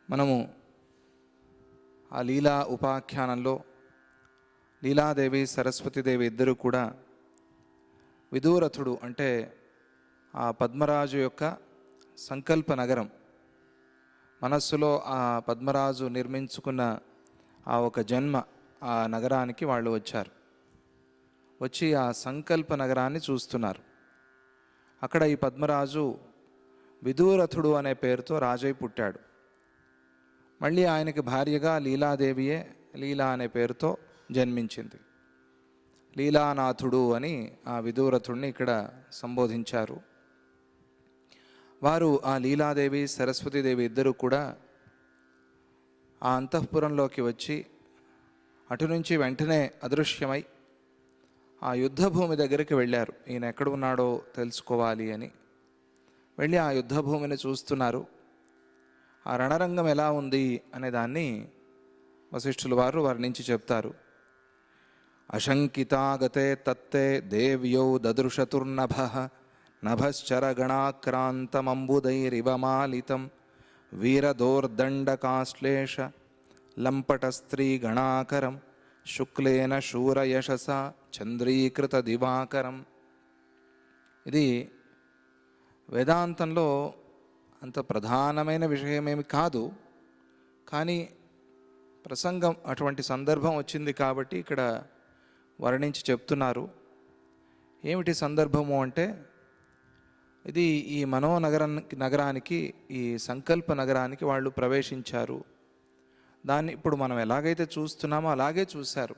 మనము ఆ లీలా ఉపాఖ్యానంలో లీలాదేవి సరస్వతీదేవి ఇద్దరు కూడా విదూరథుడు అంటే ఆ పద్మరాజు యొక్క సంకల్ప నగరం, మనస్సులో ఆ పద్మరాజు నిర్మించుకున్న ఆ ఒక జన్మ ఆ నగరానికి వాళ్ళు వచ్చారు. వచ్చి ఆ సంకల్ప నగరాన్ని చూస్తున్నారు. అక్కడ ఈ పద్మరాజు విదూరథుడు అనే పేరుతో రాజై పుట్టాడు. మళ్ళీ ఆయనకి భార్యగా లీలాదేవియే లీలా అనే పేరుతో జన్మించింది. లీలానాథుడు అని ఆ విదూరథుడిని ఇక్కడ సంబోధించారు. వారు ఆ లీలాదేవి సరస్వతీదేవి ఇద్దరు కూడా ఆ అంతఃపురంలోకి వచ్చి అటు నుంచి వెంటనే అదృశ్యమై ఆ యుద్ధభూమి దగ్గరికి వెళ్ళారు. ఈయన ఎక్కడ ఉన్నాడో తెలుసుకోవాలి అని వెళ్ళి ఆ యుద్ధభూమిని చూస్తున్నారు. ఆ రణరంగం ఎలా ఉంది అనే దాన్ని వశిష్ఠుల వారు వర్ణించి చెప్తారు. అశంకితాగతే తత్తే దేవ్యౌ దదృశతుర్నభ నభశ్చరగణాక్రాంతమంబుదైరివమాలితం వీరదోర్దండకాశ్లేష లంపటస్త్రీగణాకరం శుక్లేన శూరయశస చంద్రీకృత దివాకరం. ఇది వేదాంతంలో అంత ప్రధానమైన విషయమేమి కాదు, కానీ ప్రసంగం అటువంటి సందర్భం వచ్చింది కాబట్టి ఇక్కడ వర్ణించి చెప్తున్నారు. ఏమిటి సందర్భము అంటే, ఇది ఈ నగరానికి ఈ సంకల్ప నగరానికి వాళ్ళు ప్రవేశించారు. దాన్ని ఇప్పుడు మనం ఎలాగైతే చూస్తున్నామో అలాగే చూశారు.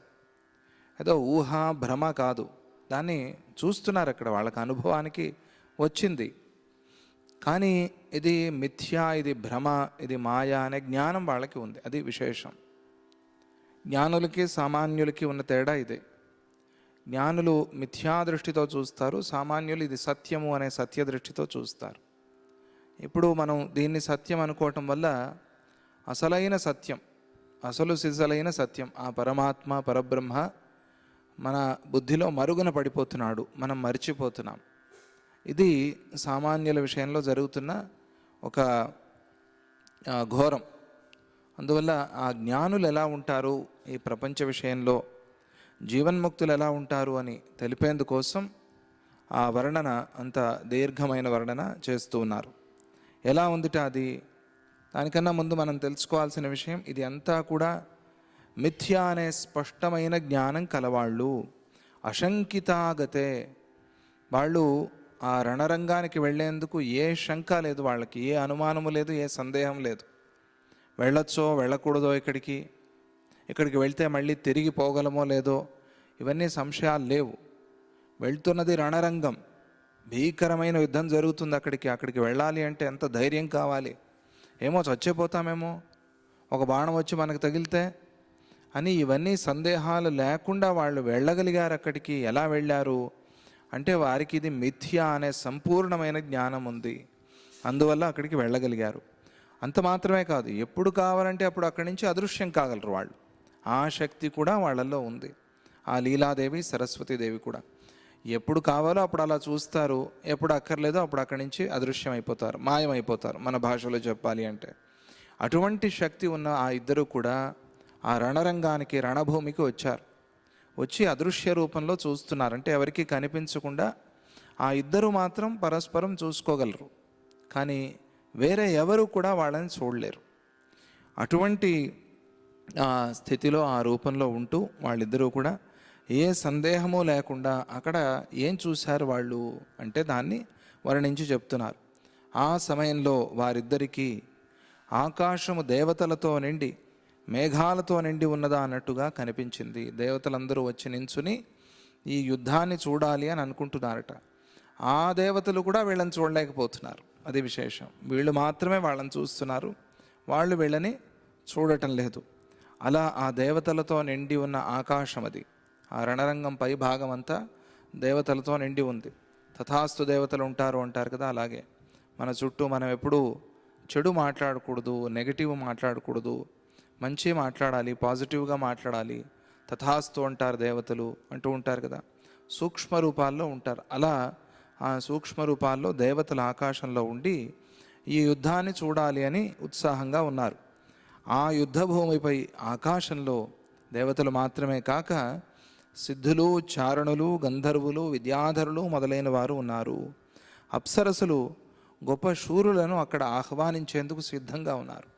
ఏదో ఊహా భ్రమ కాదు, దాన్ని చూస్తున్నారు. అక్కడ వాళ్ళకి అనుభవానికి వచ్చింది. కానీ ఇది మిథ్యా, ఇది భ్రమ, ఇది మాయా అనే జ్ఞానం వాళ్ళకి ఉంది. అది విశేషం. జ్ఞానులకి సామాన్యులకి ఉన్న తేడా ఇదే. జ్ఞానులు మిథ్యా దృష్టితో చూస్తారు, సామాన్యులు ఇది సత్యము అనే సత్య దృష్టితో చూస్తారు. ఇప్పుడు మనం దీన్ని సత్యం అనుకోవటం వల్ల అసలైన సత్యం, అసలు సిసలైన సత్యం ఆ పరమాత్మ పరబ్రహ్మ మన బుద్ధిలో మరుగున పడిపోతున్నాడు, మనం మర్చిపోతున్నాం. ఇది సామాన్యుల విషయంలో జరుగుతున్న ఒక ఘోరం. అందువల్ల ఆ జ్ఞానులు ఎలా ఉంటారు ఈ ప్రపంచ విషయంలో, జీవన్ముక్తులు ఎలా ఉంటారు అని తెలిపేందుకోసం ఆ వర్ణన అంత దీర్ఘమైన వర్ణన చేస్తూ ఉన్నారు. ఎలా ఉందిట అది? దానికన్నా ముందు మనం తెలుసుకోవాల్సిన విషయం, ఇది అంతా కూడా మిథ్యా అనే స్పష్టమైన జ్ఞానం కలవాళ్ళు. అశంకితాగతే, వాళ్ళు ఆ రణరంగానికి వెళ్ళేందుకు ఏ శంక లేదు వాళ్ళకి, ఏ అనుమానము లేదు, ఏ సందేహం లేదు. వెళ్ళొచ్చో వెళ్ళకూడదో, ఇక్కడికి వెళ్తే మళ్ళీ తిరిగి పోగలమో లేదో, ఇవన్నీ సంశయాలు లేవు. వెళ్తున్నది రణరంగం, భీకరమైన యుద్ధం జరుగుతుంది. అక్కడికి వెళ్ళాలి అంటే ఎంత ధైర్యం కావాలి. ఏమో చచ్చిపోతామేమో, ఒక బాణం వచ్చి మనకు తగిలితే అని ఇవన్నీ సందేహాలు లేకుండా వాళ్ళు వెళ్ళగలిగారు. అక్కడికి ఎలా వెళ్ళారు అంటే, వారికి ఇది మిథ్యా అనే సంపూర్ణమైన జ్ఞానం ఉంది, అందువల్ల అక్కడికి వెళ్ళగలిగారు. అంత మాత్రమే కాదు, ఎప్పుడు కావాలంటే అప్పుడు అక్కడి నుంచి అదృశ్యం కాగలరు వాళ్ళు. ఆ శక్తి కూడా వాళ్ళల్లో ఉంది. ఆ లీలాదేవి సరస్వతీదేవి కూడా ఎప్పుడు కావాలో అప్పుడు అలా చూస్తారు, ఎప్పుడు అక్కర్లేదో అప్పుడు అక్కడి నుంచి అదృశ్యం అయిపోతారు, మాయమైపోతారు, మన భాషలో చెప్పాలి అంటే. అటువంటి శక్తి ఉన్న ఆ ఇద్దరు కూడా ఆ రణరంగానికి, రణభూమికి వచ్చారు. వచ్చి అదృశ్య రూపంలో చూస్తున్నారు. అంటే ఎవరికి కనిపించకుండా ఆ ఇద్దరు మాత్రం పరస్పరం చూసుకోగలరు, కానీ వేరే ఎవరు కూడా వాళ్ళని చూడలేరు. అటువంటి స్థితిలో, ఆ రూపంలో ఉంటూ వాళ్ళిద్దరూ కూడా ఏ సందేహము లేకుండా అక్కడ ఏం చూశారు వాళ్ళు అంటే దాన్ని వర్ణించి చెప్తున్నారు. ఆ సమయంలో వారిద్దరికీ ఆకాశము దేవతలతో నిండి మేఘాలతో నిండి ఉన్నదా అన్నట్టుగా కనిపించింది. దేవతలందరూ వచ్చి నించుని ఈ యుద్ధాన్ని చూడాలి అని అనుకుంటున్నారట. ఆ దేవతలు కూడా వీళ్ళని చూడలేకపోతున్నారు, అది విశేషం. వీళ్ళు మాత్రమే వాళ్ళని చూస్తున్నారు, వాళ్ళు వీళ్ళని చూడటం లేదు. అలా ఆ దేవతలతో నిండి ఉన్న ఆకాశం, అది ఆ రణరంగం పై భాగం అంతా దేవతలతో నిండి ఉంది. తథాస్తు దేవతలు ఉంటారు అంటారు కదా, అలాగే మన చుట్టూ మనం ఎప్పుడూ చెడు మాట్లాడకూడదు, నెగిటివ్ మాట్లాడకూడదు, మంచి మాట్లాడాలి, పాజిటివ్గా మాట్లాడాలి. తథాస్తు అంటారు దేవతలు అంటూ ఉంటారు కదా, సూక్ష్మ రూపాల్లో ఉంటారు. అలా ఆ సూక్ష్మ రూపాల్లో దేవతల ఆకాశంలో ఉండి ఈ యుద్ధాన్ని చూడాలి అని ఉత్సాహంగా ఉన్నారు. ఆ యుద్ధ భూమిపై ఆకాశంలో దేవతలు మాత్రమే కాక సిద్ధులు, చారణులు, గంధర్వులు, విద్యాధరులు మొదలైన వారు ఉన్నారు. అప్సరసులు గొప్ప శూరులను అక్కడ ఆహ్వానించేందుకు సిద్ధంగా ఉన్నారు.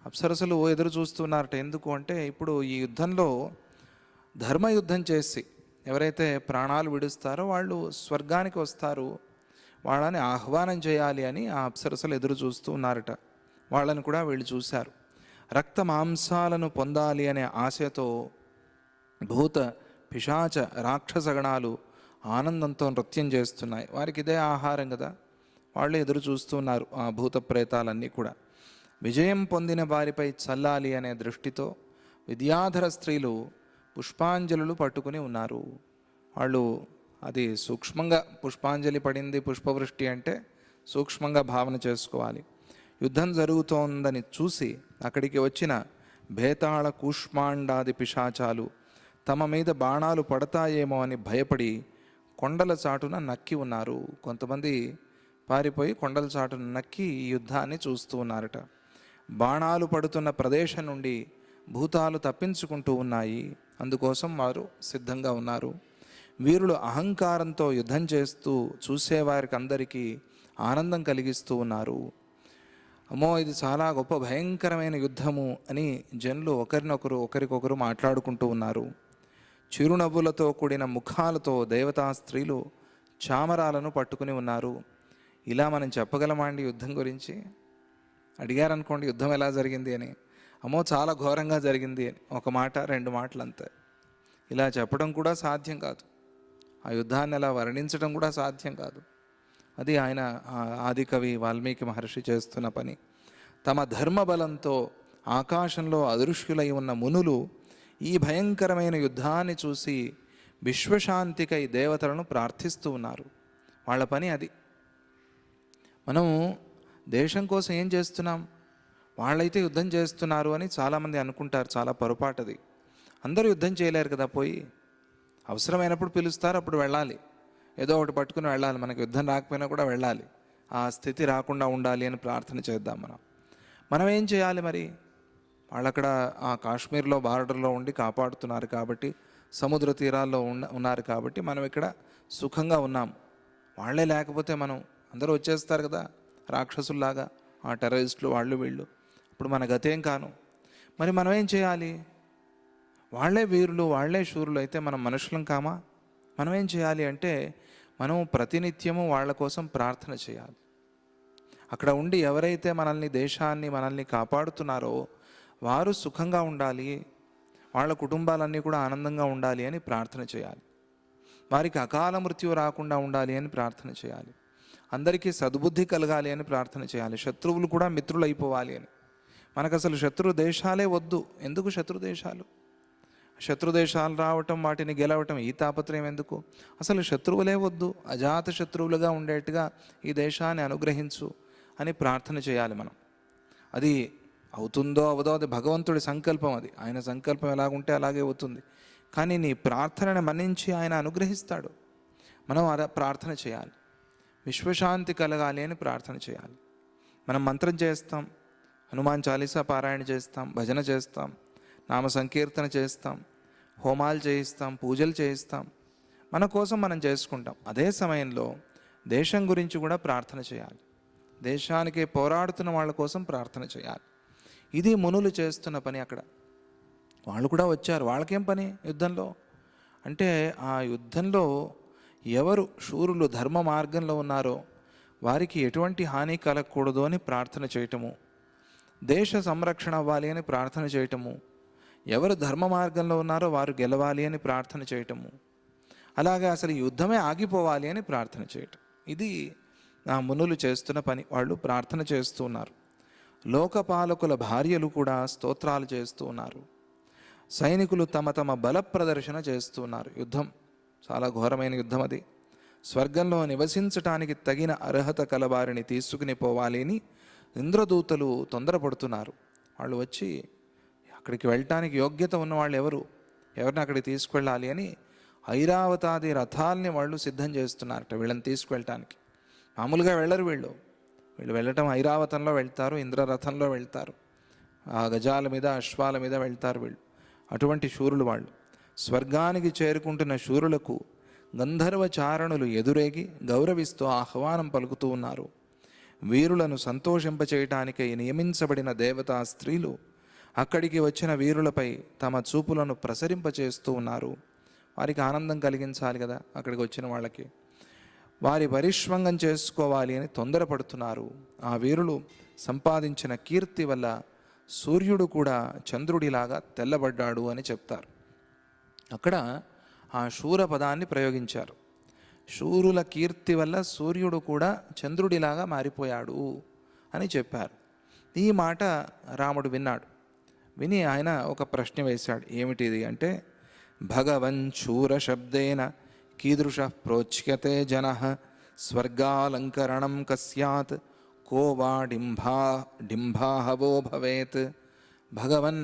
అప్సరసులు ఎదురు చూస్తున్నారట. ఎందుకు అంటే ఇప్పుడు ఈ యుద్ధంలో ధర్మయుద్ధం చేసి ఎవరైతే ప్రాణాలు విడుస్తారో వాళ్ళు స్వర్గానికి వస్తారు, వాళ్ళని ఆహ్వానం చేయాలి అని ఆ అప్సరసులు ఎదురు చూస్తూ ఉన్నారట. వాళ్ళని కూడా వీళ్ళు చూశారు. రక్త మాంసాలను పొందాలి అనే ఆశతో భూత పిశాచ రాక్షసగణాలు ఆనందంతో నృత్యం చేస్తున్నాయి. వారికి ఇదే ఆహారం కదా, వాళ్ళు ఎదురు చూస్తున్నారు. ఆ భూత ప్రేతాలన్నీ కూడా విజయం పొందిన వారిపై చల్లాలి అనే దృష్టితో విద్యాధర స్త్రీలు పుష్పాంజలులు పట్టుకుని ఉన్నారు. వాళ్ళు అది సూక్ష్మంగా పుష్పాంజలి పడింది, పుష్పవృష్టి అంటే సూక్ష్మంగా భావన చేసుకోవాలి. యుద్ధం జరుగుతోందని చూసి అక్కడికి వచ్చిన భేతాళ, కూష్మాండాది పిశాచాలు తమ మీద బాణాలు పడతాయేమో అని భయపడి కొండల చాటున నక్కి ఉన్నారు. కొంతమంది పారిపోయి కొండల చాటున నక్కి ఈ యుద్ధాన్ని చూస్తూ ఉన్నారట. బాణాలు పడుతున్న ప్రదేశం నుండి భూతాలు తప్పించుకుంటూ ఉన్నాయి. అందుకోసం వారు సిద్ధంగా ఉన్నారు. వీరులు అహంకారంతో యుద్ధం చేస్తూ చూసేవారికి అందరికీ ఆనందం కలిగిస్తూ ఉన్నారు. అమ్మో, ఇది చాలా గొప్ప భయంకరమైన యుద్ధము అని జనులు ఒకరికొకరు మాట్లాడుకుంటూ ఉన్నారు. చిరునవ్వులతో కూడిన ముఖాలతో దేవతా స్త్రీలు చామరాలను పట్టుకుని ఉన్నారు. ఇలా మనం చెప్పగలమా అండి యుద్ధం గురించి? అడిగారనుకోండి యుద్ధం ఎలా జరిగింది అని, అమ్మో చాలా ఘోరంగా జరిగింది అని ఒక మాట, రెండు మాటలు అంతే. ఇలా చెప్పడం కూడా సాధ్యం కాదు. ఆ యుద్ధాన్ని అలా వర్ణించడం కూడా సాధ్యం కాదు. అది ఆయన ఆదికవి వాల్మీకి మహర్షి చేస్తున్న పని. తమ ధర్మబలంతో ఆకాశంలో అదృశ్యులై ఉన్న మునులు ఈ భయంకరమైన యుద్ధాన్ని చూసి విశ్వశాంతికై దేవతలను ప్రార్థిస్తూ ఉన్నారు. వాళ్ళ పని అది. మనం దేశం కోసం ఏం చేస్తున్నాం? వాళ్ళైతే యుద్ధం చేస్తున్నారు అని చాలామంది అనుకుంటారు. చాలా పొరపాటది. అందరూ యుద్ధం చేయలేరు కదా. పోయి అవసరమైనప్పుడు పిలుస్తారు, అప్పుడు వెళ్ళాలి. ఏదో ఒకటి పట్టుకుని వెళ్ళాలి. మనకు యుద్ధం రాకపోయినా కూడా వెళ్ళాలి. ఆ స్థితి రాకుండా ఉండాలి అని ప్రార్థన చేద్దాం. మనం ఏం చేయాలి మరి? వాళ్ళక్కడ ఆ కాశ్మీర్లో బార్డర్లో ఉండి కాపాడుతున్నారు కాబట్టి, సముద్ర తీరాల్లో ఉన్నారు కాబట్టి మనం ఇక్కడ సుఖంగా ఉన్నాం. వాళ్ళే లేకపోతే మనం అందరూ వచ్చేస్తారు కదా రాక్షసుల్లాగా, ఆ టెర్రరిస్టులు వాళ్ళు వీళ్ళు. ఇప్పుడు మన గతేం కాను. మరి మనం ఏం చేయాలి? వాళ్ళే వీరులు, వాళ్ళే శూరులు అయితే మనం మనుషులం కామా? మనం ఏం చేయాలి అంటే మనం ప్రతినిత్యము వాళ్ళ కోసం ప్రార్థన చేయాలి. అక్కడ ఉండి ఎవరైతే మనల్ని కాపాడుతున్నారో వారు సుఖంగా ఉండాలి, వాళ్ళ కుటుంబాలన్నీ కూడా ఆనందంగా ఉండాలి అని ప్రార్థన చేయాలి. వారికి అకాల మృత్యు రాకుండా ఉండాలి అని ప్రార్థన చేయాలి. అందరికీ సద్బుద్ధి కలగాలి అని ప్రార్థన చేయాలి. శత్రువులు కూడా మిత్రులు అయిపోవాలి అని. మనకు అసలు శత్రు దేశాలే వద్దు. ఎందుకు శత్రు దేశాలు? శత్రు దేశాలు రావటం, వాటిని గెలవటం, ఈ తాపత్రయం ఎందుకు? అసలు శత్రువులే వద్దు. అజాత శత్రువులుగా ఉండేట్టుగా ఈ దేశాన్ని అనుగ్రహించు అని ప్రార్థన చేయాలి మనం. అది అవుతుందో అవదో అది భగవంతుడి సంకల్పం. అది ఆయన సంకల్పం ఎలాగుంటే అలాగే అవుతుంది. కానీ నీ ప్రార్థనను మన్నించి ఆయన అనుగ్రహిస్తాడు. మనం అలా ప్రార్థన చేయాలి. విశ్వశాంతి కలగాలి అని ప్రార్థన చేయాలి. మనం మంత్రం చేస్తాం, హనుమాన్ చాలీసా పారాయణ చేస్తాం, భజన చేస్తాం, నామ సంకీర్తన చేస్తాం, హోమాలు చేయిస్తాం, పూజలు చేయిస్తాం. మన కోసం మనం చేసుకుంటాం. అదే సమయంలో దేశం గురించి కూడా ప్రార్థన చేయాలి. దేశానికి పోరాడుతున్న వాళ్ళ కోసం ప్రార్థన చేయాలి. ఇది మునులు చేస్తున్న పని. అక్కడ వాళ్ళు కూడా వచ్చారు. వాళ్ళకేం పని యుద్ధంలో అంటే, ఆ యుద్ధంలో ఎవరు శూరులు ధర్మ మార్గంలో ఉన్నారో వారికి ఎటువంటి హాని కలగకూడదు అని ప్రార్థన చేయటము, దేశ సంరక్షణ అవ్వాలి అని ప్రార్థన చేయటము, ఎవరు ధర్మ మార్గంలో ఉన్నారో వారు గెలవాలి అని ప్రార్థన చేయటము, అలాగే అసలు యుద్ధమే ఆగిపోవాలి అని ప్రార్థన చేయటం. ఇది ఆ మునులు చేస్తున్న పని. వాళ్ళు ప్రార్థన చేస్తూ ఉన్నారు. లోకపాలకుల భార్యలు కూడా స్తోత్రాలు చేస్తూ ఉన్నారు. సైనికులు తమ తమ బల ప్రదర్శన చేస్తూ ఉన్నారు. యుద్ధం చాలా ఘోరమైన యుద్ధం అది. స్వర్గంలో నివసించటానికి తగిన అర్హత కలవారిని తీసుకుని పోవాలి అని ఇంద్రదూతలు తొందరపడుతున్నారు. వాళ్ళు వచ్చి అక్కడికి వెళ్ళటానికి యోగ్యత ఉన్న వాళ్ళు ఎవరిని అక్కడికి తీసుకువెళ్ళాలి అని ఐరావతాది రథాలని వాళ్ళు సిద్ధం చేస్తున్నారట వీళ్ళని తీసుకువెళ్ళటానికి. మామూలుగా వెళ్ళరు వీళ్ళు వెళ్ళటం ఐరావతంలో వెళ్తారు, ఇంద్రరథంలో వెళ్తారు. ఆ గజాల మీద అశ్వాల మీద వెళ్తారు వీళ్ళు. అటువంటి శూరులు వాళ్ళు. స్వర్గానికి చేరుకుంటున్న శూరులకు గంధర్వ చారణులు ఎదురేగి గౌరవిస్తూ ఆహ్వానం పలుకుతూ ఉన్నారు. వీరులను సంతోషింపచేయటానికై నియమించబడిన దేవతా స్త్రీలు అక్కడికి వచ్చిన వీరులపై తమ చూపులను ప్రసరింపచేస్తూ ఉన్నారు. వారికి ఆనందం కలిగించాలి కదా అక్కడికి వచ్చిన వాళ్ళకి. వారి పరిష్వంగం చేసుకోవాలి అని తొందరపడుతున్నారు. ఆ వీరులు సంపాదించిన కీర్తి వల్ల సూర్యుడు కూడా చంద్రుడిలాగా తెల్లబడ్డాడు అని చెప్తారు. అక్కడ ఆ శూర పదాన్ని ప్రయోగించారు. శూరుల కీర్తి వల్ల సూర్యుడు కూడా చంద్రుడిలాగా మారిపోయాడు అని చెప్పారు. ఈ మాట రాముడు విన్నాడు. విని ఆయన ఒక ప్రశ్న వేశాడు. ఏమిటిది అంటే, భగవన్ శూర శబ్దేన కీదృశ ప్రోచ్యతే జన స్వర్గాలంకరణం కస్యాత్ కో వా డింభాహవో భవేత్. భగవన్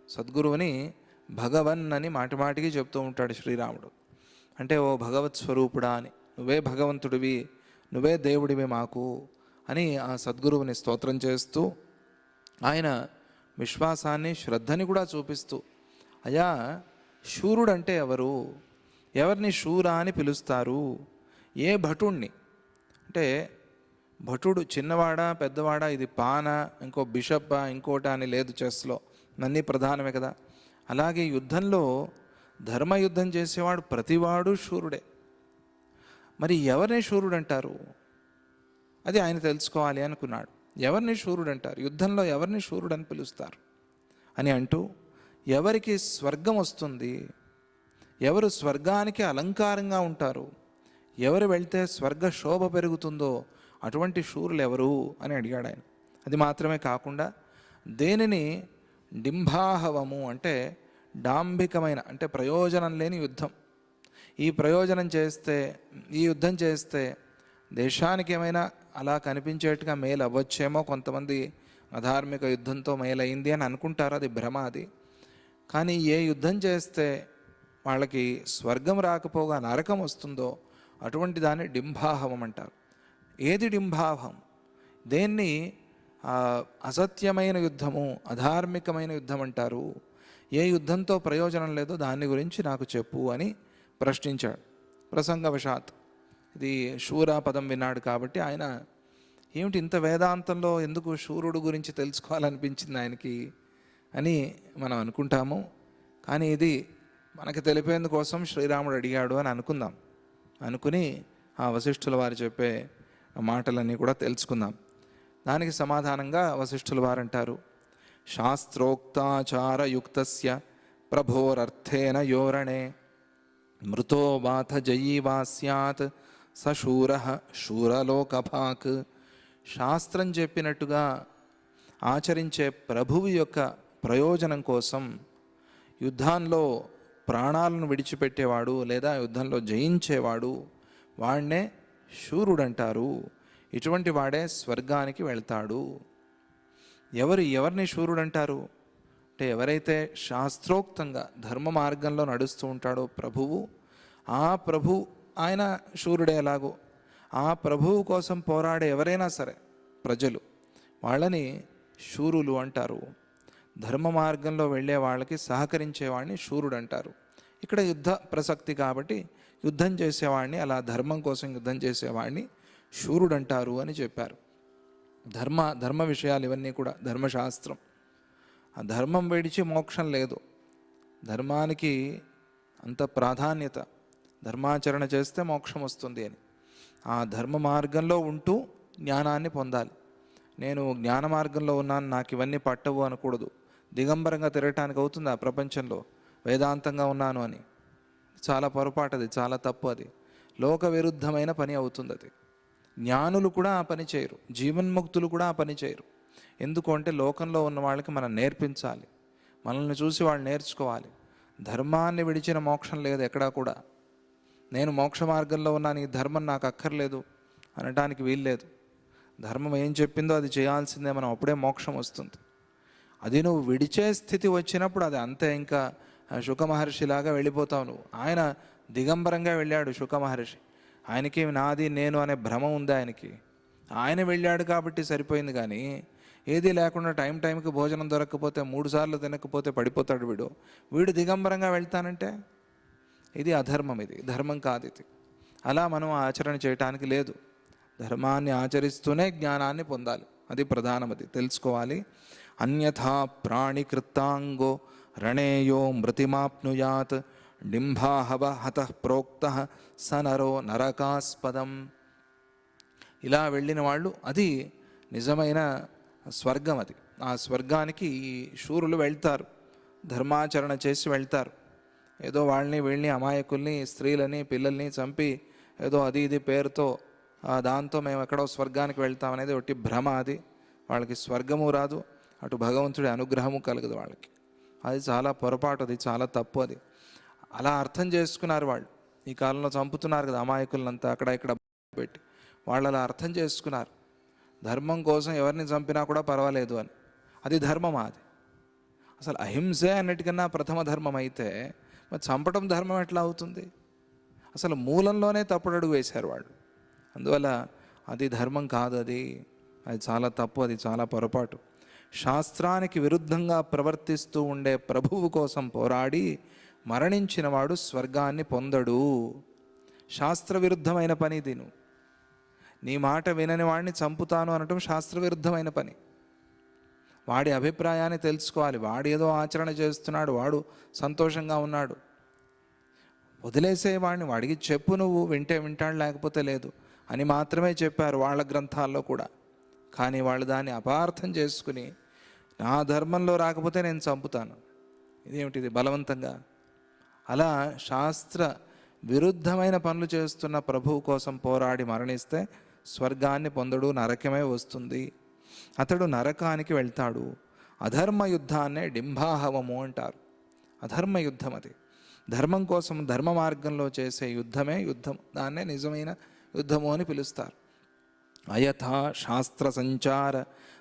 సద్గురువుని భగవన్ అని మాటిమాటికి చెప్తూ ఉంటాడు శ్రీరాముడు. అంటే ఓ భగవత్ స్వరూపుడా అని, నువ్వే భగవంతుడివి, నువ్వే దేవుడివి మాకు అని ఆ సద్గురువుని స్తోత్రం చేస్తూ ఆయన విశ్వాసాన్ని శ్రద్ధని కూడా చూపిస్తూ, అయ్యా శూరుడంటే ఎవరు, ఎవరిని శూర అని పిలుస్తారు, ఏ భటుణ్ణి అంటే భటుడు చిన్నవాడా పెద్దవాడా, ఇది పాన ఇంకో బిషప్ప ఇంకోట అని లేదు, చెస్లో అన్నీ ప్రధానమే కదా. అలాగే యుద్ధంలో ధర్మయుద్ధం చేసేవాడు ప్రతివాడు శూరుడే. మరి ఎవరిని శూరుడు అంటారు, అది ఆయన తెలుసుకోవాలి అనుకున్నాడు. ఎవరిని శూరుడు అంటారు, యుద్ధంలో ఎవరిని శూరుడు అని పిలుస్తారు అని అంటూ, ఎవరికి స్వర్గం వస్తుంది, ఎవరు స్వర్గానికి అలంకారంగా ఉంటారు, ఎవరు వెళ్తే స్వర్గ శోభ పెరుగుతుందో అటువంటి శూరులు ఎవరు అని అడిగాడు ఆయన. అది మాత్రమే కాకుండా దేనిని డింభాహవము అంటే డాంభికమైన అంటే ప్రయోజనం లేని యుద్ధం, ఈ యుద్ధం చేస్తే దేశానికి ఏమైనా అలా కనిపించేట్టుగా మేలు అవ్వచ్చేమో, కొంతమంది అధార్మిక యుద్ధంతో మేలైంది అని అనుకుంటారు, అది భ్రమ అది. కానీ ఏ యుద్ధం చేస్తే వాళ్ళకి స్వర్గం రాకపోగా నరకం వస్తుందో అటువంటి దాన్ని డింభాహవం అంటారు. ఏది డింభాహం, దేన్ని అసత్యమైన యుద్ధము అధార్మికమైన యుద్ధం అంటారు, ఏ యుద్ధంతో ప్రయోజనం లేదో దాని గురించి నాకు చెప్పు అని ప్రశ్నించాడు. ప్రసంగవశాత్ ఇది శూర పదం విన్నాడు కాబట్టి ఆయన, ఏమిటి ఇంత వేదాంతంలో ఎందుకు శూరుడు గురించి తెలుసుకోవాలనిపించింది ఆయనకి అని మనం అనుకుంటాము. కానీ ఇది మనకు తెలిపేందుకోసం శ్రీరాముడు అడిగాడు అని అనుకుందాం. అనుకుని ఆ వశిష్ఠుల వారు చెప్పే మాటలన్నీ కూడా తెలుసుకుందాం. దానికి సమాధానంగా వశిష్ఠుల వారు అంటారు, శాస్త్రోక్తాచారయుక్తస్య ప్రభోరర్థేన యోరణే మృతో వాథ జయీవా స్యాత్ సశూర శూరలోకభాక్. శాస్త్రం చెప్పినట్టుగా ఆచరించే ప్రభువు యొక్క ప్రయోజనం కోసం యుద్ధంలో ప్రాణాలను విడిచిపెట్టేవాడు లేదా యుద్ధంలో జయించేవాడు వాడినే శూరుడంటారు. ఇటువంటి వాడే స్వర్గానికి వెళ్తాడు. ఎవరిని శూరుడు అంటారు అంటే, ఎవరైతే శాస్త్రోక్తంగా ధర్మ మార్గంలో నడుస్తూ ఉంటాడో ప్రభువు, ఆ ప్రభు ఆయన శూరుడే. ఎలాగో ఆ ప్రభువు కోసం పోరాడే ఎవరైనా సరే ప్రజలు, వాళ్ళని శూరులు అంటారు. ధర్మ మార్గంలో వెళ్ళే వాళ్ళకి సహకరించేవాడిని శూరుడు అంటారు. ఇక్కడ యుద్ధ ప్రసక్తి కాబట్టి యుద్ధం చేసేవాడిని, అలా ధర్మం కోసం యుద్ధం చేసేవాడిని శూరుడు అంటారు అని చెప్పారు. ధర్మ విషయాలు ఇవన్నీ కూడా ధర్మశాస్త్రం. ఆ ధర్మం విడిచి మోక్షం లేదు, ధర్మానికి అంత ప్రాధాన్యత, ధర్మాచరణ చేస్తే మోక్షం వస్తుంది అని. ఆ ధర్మ మార్గంలో ఉంటూ జ్ఞానాన్ని పొందాలి. నేను జ్ఞాన మార్గంలో ఉన్నాను, నాకు ఇవన్నీ పట్టవు అనకూడదు. దిగంబరంగా తిరగటానికి అవుతుంది ఆ ప్రపంచంలో, వేదాంతంగా ఉన్నాను అని. చాలా పొరపాటు, అది చాలా తప్పు, అది లోక విరుద్ధమైన పని అవుతుంది. అది జ్ఞానులు కూడా ఆ పని చేయరు, జీవన్ముక్తులు కూడా ఆ పని చేయరు. ఎందుకు అంటే లోకంలో ఉన్న వాళ్ళకి మనం నేర్పించాలి, మనల్ని చూసి వాళ్ళు నేర్చుకోవాలి. ధర్మాన్ని విడిచిన మోక్షం లేదు ఎక్కడా కూడా. నేను మోక్ష మార్గంలో ఉన్నాను, ఈ ధర్మం నాకు అక్కర్లేదు అనటానికి వీల్లేదు. ధర్మం ఏం చెప్పిందో అది చేయాల్సిందే, మనం అప్పుడే మోక్షం వస్తుంది. అది నువ్వు విడిచే స్థితి వచ్చినప్పుడు అది అంతే. ఇంకా శుక మహర్షిలాగా వెళ్ళిపోతావు నువ్వు. ఆయన దిగంబరంగా వెళ్ళాడు శుక మహర్షి. ఆయనకి నాది నేను అనే భ్రమ ఉంది ఆయనకి. ఆయన వెళ్ళాడు కాబట్టి సరిపోయింది. కానీ ఏది లేకుండా టైంకి భోజనం దొరకకపోతే 3 సార్లు తినకపోతే పడిపోతాడు వీడు దిగంబరంగా వెళ్తానంటే ఇది అధర్మం, ఇది ధర్మం కాదు. ఇది అలా మనం ఆచరణ చేయటానికి లేదు. ధర్మాన్ని ఆచరిస్తూనే జ్ఞానాన్ని పొందాలి, అది ప్రధానం, అది తెలుసుకోవాలి. అన్యథా ప్రాణికృతాంగో రణేయో మృతిమాప్నుయాత్ డింబాహవ హతః ప్రోక్తః సనరో నరకాస్పదం. ఇలా వెళ్ళిన వాళ్ళు అది నిజమైన స్వర్గం. అది ఆ స్వర్గానికి ఈ శూరులు వెళ్తారు, ధర్మాచరణ చేసి వెళ్తారు. ఏదో వీళ్ళని అమాయకుల్ని, స్త్రీలని, పిల్లల్ని చంపి ఏదో అది ఇది పేరుతో దాంతో మేము ఎక్కడో స్వర్గానికి వెళ్తామనేది ఒకటి భ్రమ. అది వాళ్ళకి స్వర్గము రాదు, అటు భగవంతుడి అనుగ్రహము కలగదు వాళ్ళకి. అది చాలా పొరపాటు, అది చాలా తప్పు. అది అలా అర్థం చేసుకున్నారు వాళ్ళు. ఈ కాలంలో చంపుతున్నారు కదా అమాయకులంతా అక్కడ ఇక్కడ పెట్టి, వాళ్ళు అలా అర్థం చేసుకున్నారు ధర్మం కోసం ఎవరిని చంపినా కూడా పర్వాలేదు అని. అది ధర్మమా? అది అసలు అహింసే అన్నిటికన్నా ప్రథమ ధర్మం అయితే మరి చంపడం ధర్మం ఎట్లా అవుతుంది? అసలు మూలంలోనే తప్పుడడుగు వేశారు వాళ్ళు. అందువల్ల అది ధర్మం కాదు, అది చాలా తప్పు, అది చాలా పొరపాటు. శాస్త్రానికి విరుద్ధంగా ప్రవర్తిస్తూ ఉండే ప్రభువు కోసం పోరాడి మరణించిన వాడు స్వర్గాన్ని పొందడు. శాస్త్ర విరుద్ధమైన పని ఇది. నీ మాట వినని వాడిని చంపుతాను అనటం శాస్త్రవిరుద్ధమైన పని. వాడి అభిప్రాయాన్ని తెలుసుకోవాలి. వాడు ఏదో ఆచరణ చేస్తున్నాడు, వాడు సంతోషంగా ఉన్నాడు, వదిలేసేవాడిని, వాడికి చెప్పు, నువ్వు వింటే వింటాడు లేకపోతే లేదు అని మాత్రమే చెప్పారు వాళ్ళ గ్రంథాల్లో కూడా. కానీ వాళ్ళు దాన్ని అపార్థం చేసుకుని నా ధర్మంలో రాకపోతే నేను చంపుతాను, ఇదేమిటిది బలవంతంగా. అలా శాస్త్ర విరుద్ధమైన పనులు చేస్తున్న ప్రభువు కోసం పోరాడి మరణిస్తే స్వర్గాన్ని పొందడు, నరకమే వస్తుంది. అతడు నరకానికి వెళ్తాడు. అధర్మ యుద్ధాన్నే డింబాహవము అంటారు. అధర్మ యుద్ధం అది. ధర్మం కోసం ధర్మ మార్గంలో చేసే యుద్ధమే యుద్ధం, దాన్నే నిజమైన యుద్ధము అని పిలుస్తారు. అయథా శాస్త్ర సంచార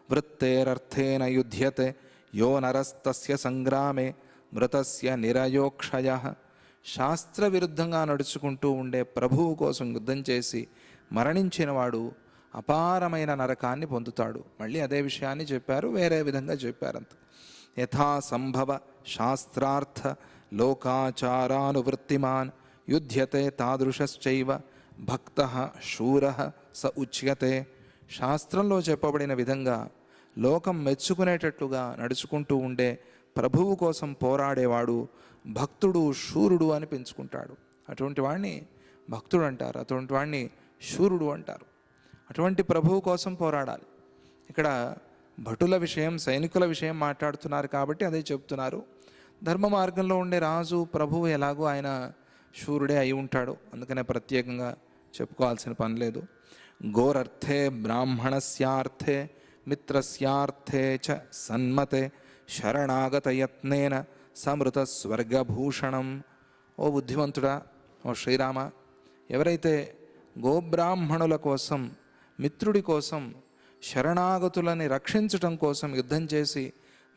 వృత్తేరర్థేన యుధ్యతే యో నరస్తస్య సంగ్రామే మృతస్య నిరయోక్షయ. శాస్త్ర విరుద్ధంగా నడుచుకుంటూ ఉండే ప్రభువు కోసం యుద్ధం చేసి మరణించిన వాడు అపారమైన నరకాన్ని పొందుతాడు. మళ్ళీ అదే విషయాన్ని చెప్పారు, వేరే విధంగా చెప్పారంత. యథా సంభవ శాస్త్రార్థ లోకాచారానువృత్తిమాన్ యుధ్యతే తాదృశశ్చైవ భక్తః శూరః స ఉచ్యతే. శాస్త్రంలో చెప్పబడిన విధంగా లోకం మెచ్చుకునేటట్లుగా నడుచుకుంటూ ఉండే ప్రభువు కోసం పోరాడేవాడు భక్తుడు, శూరుడు అని పెంచుకుంటాడు. అటువంటి వాడిని భక్తుడు అంటారు, అటువంటి వాడిని శూరుడు అంటారు. అటువంటి ప్రభువు కోసం పోరాడాలి. ఇక్కడ భటుల విషయం, సైనికుల విషయం మాట్లాడుతున్నారు కాబట్టి అదే చెప్తున్నారు. ధర్మ మార్గంలో ఉండే రాజు, ప్రభువు ఎలాగో ఆయన శూరుడే అయి ఉంటాడు, అందుకనే ప్రత్యేకంగా చెప్పుకోవాల్సిన పని లేదు. గోరర్థే బ్రాహ్మణస్యార్థే మిత్రస్యార్థే చ సన్మతే శరణాగతయత్నేన సమృత స్వర్గభూషణం. ఓ బుద్ధిమంతుడా, ఓ శ్రీరామ, ఎవరైతే గోబ్రాహ్మణుల కోసం, మిత్రుడి కోసం, శరణాగతులని రక్షించటం కోసం యుద్ధం చేసి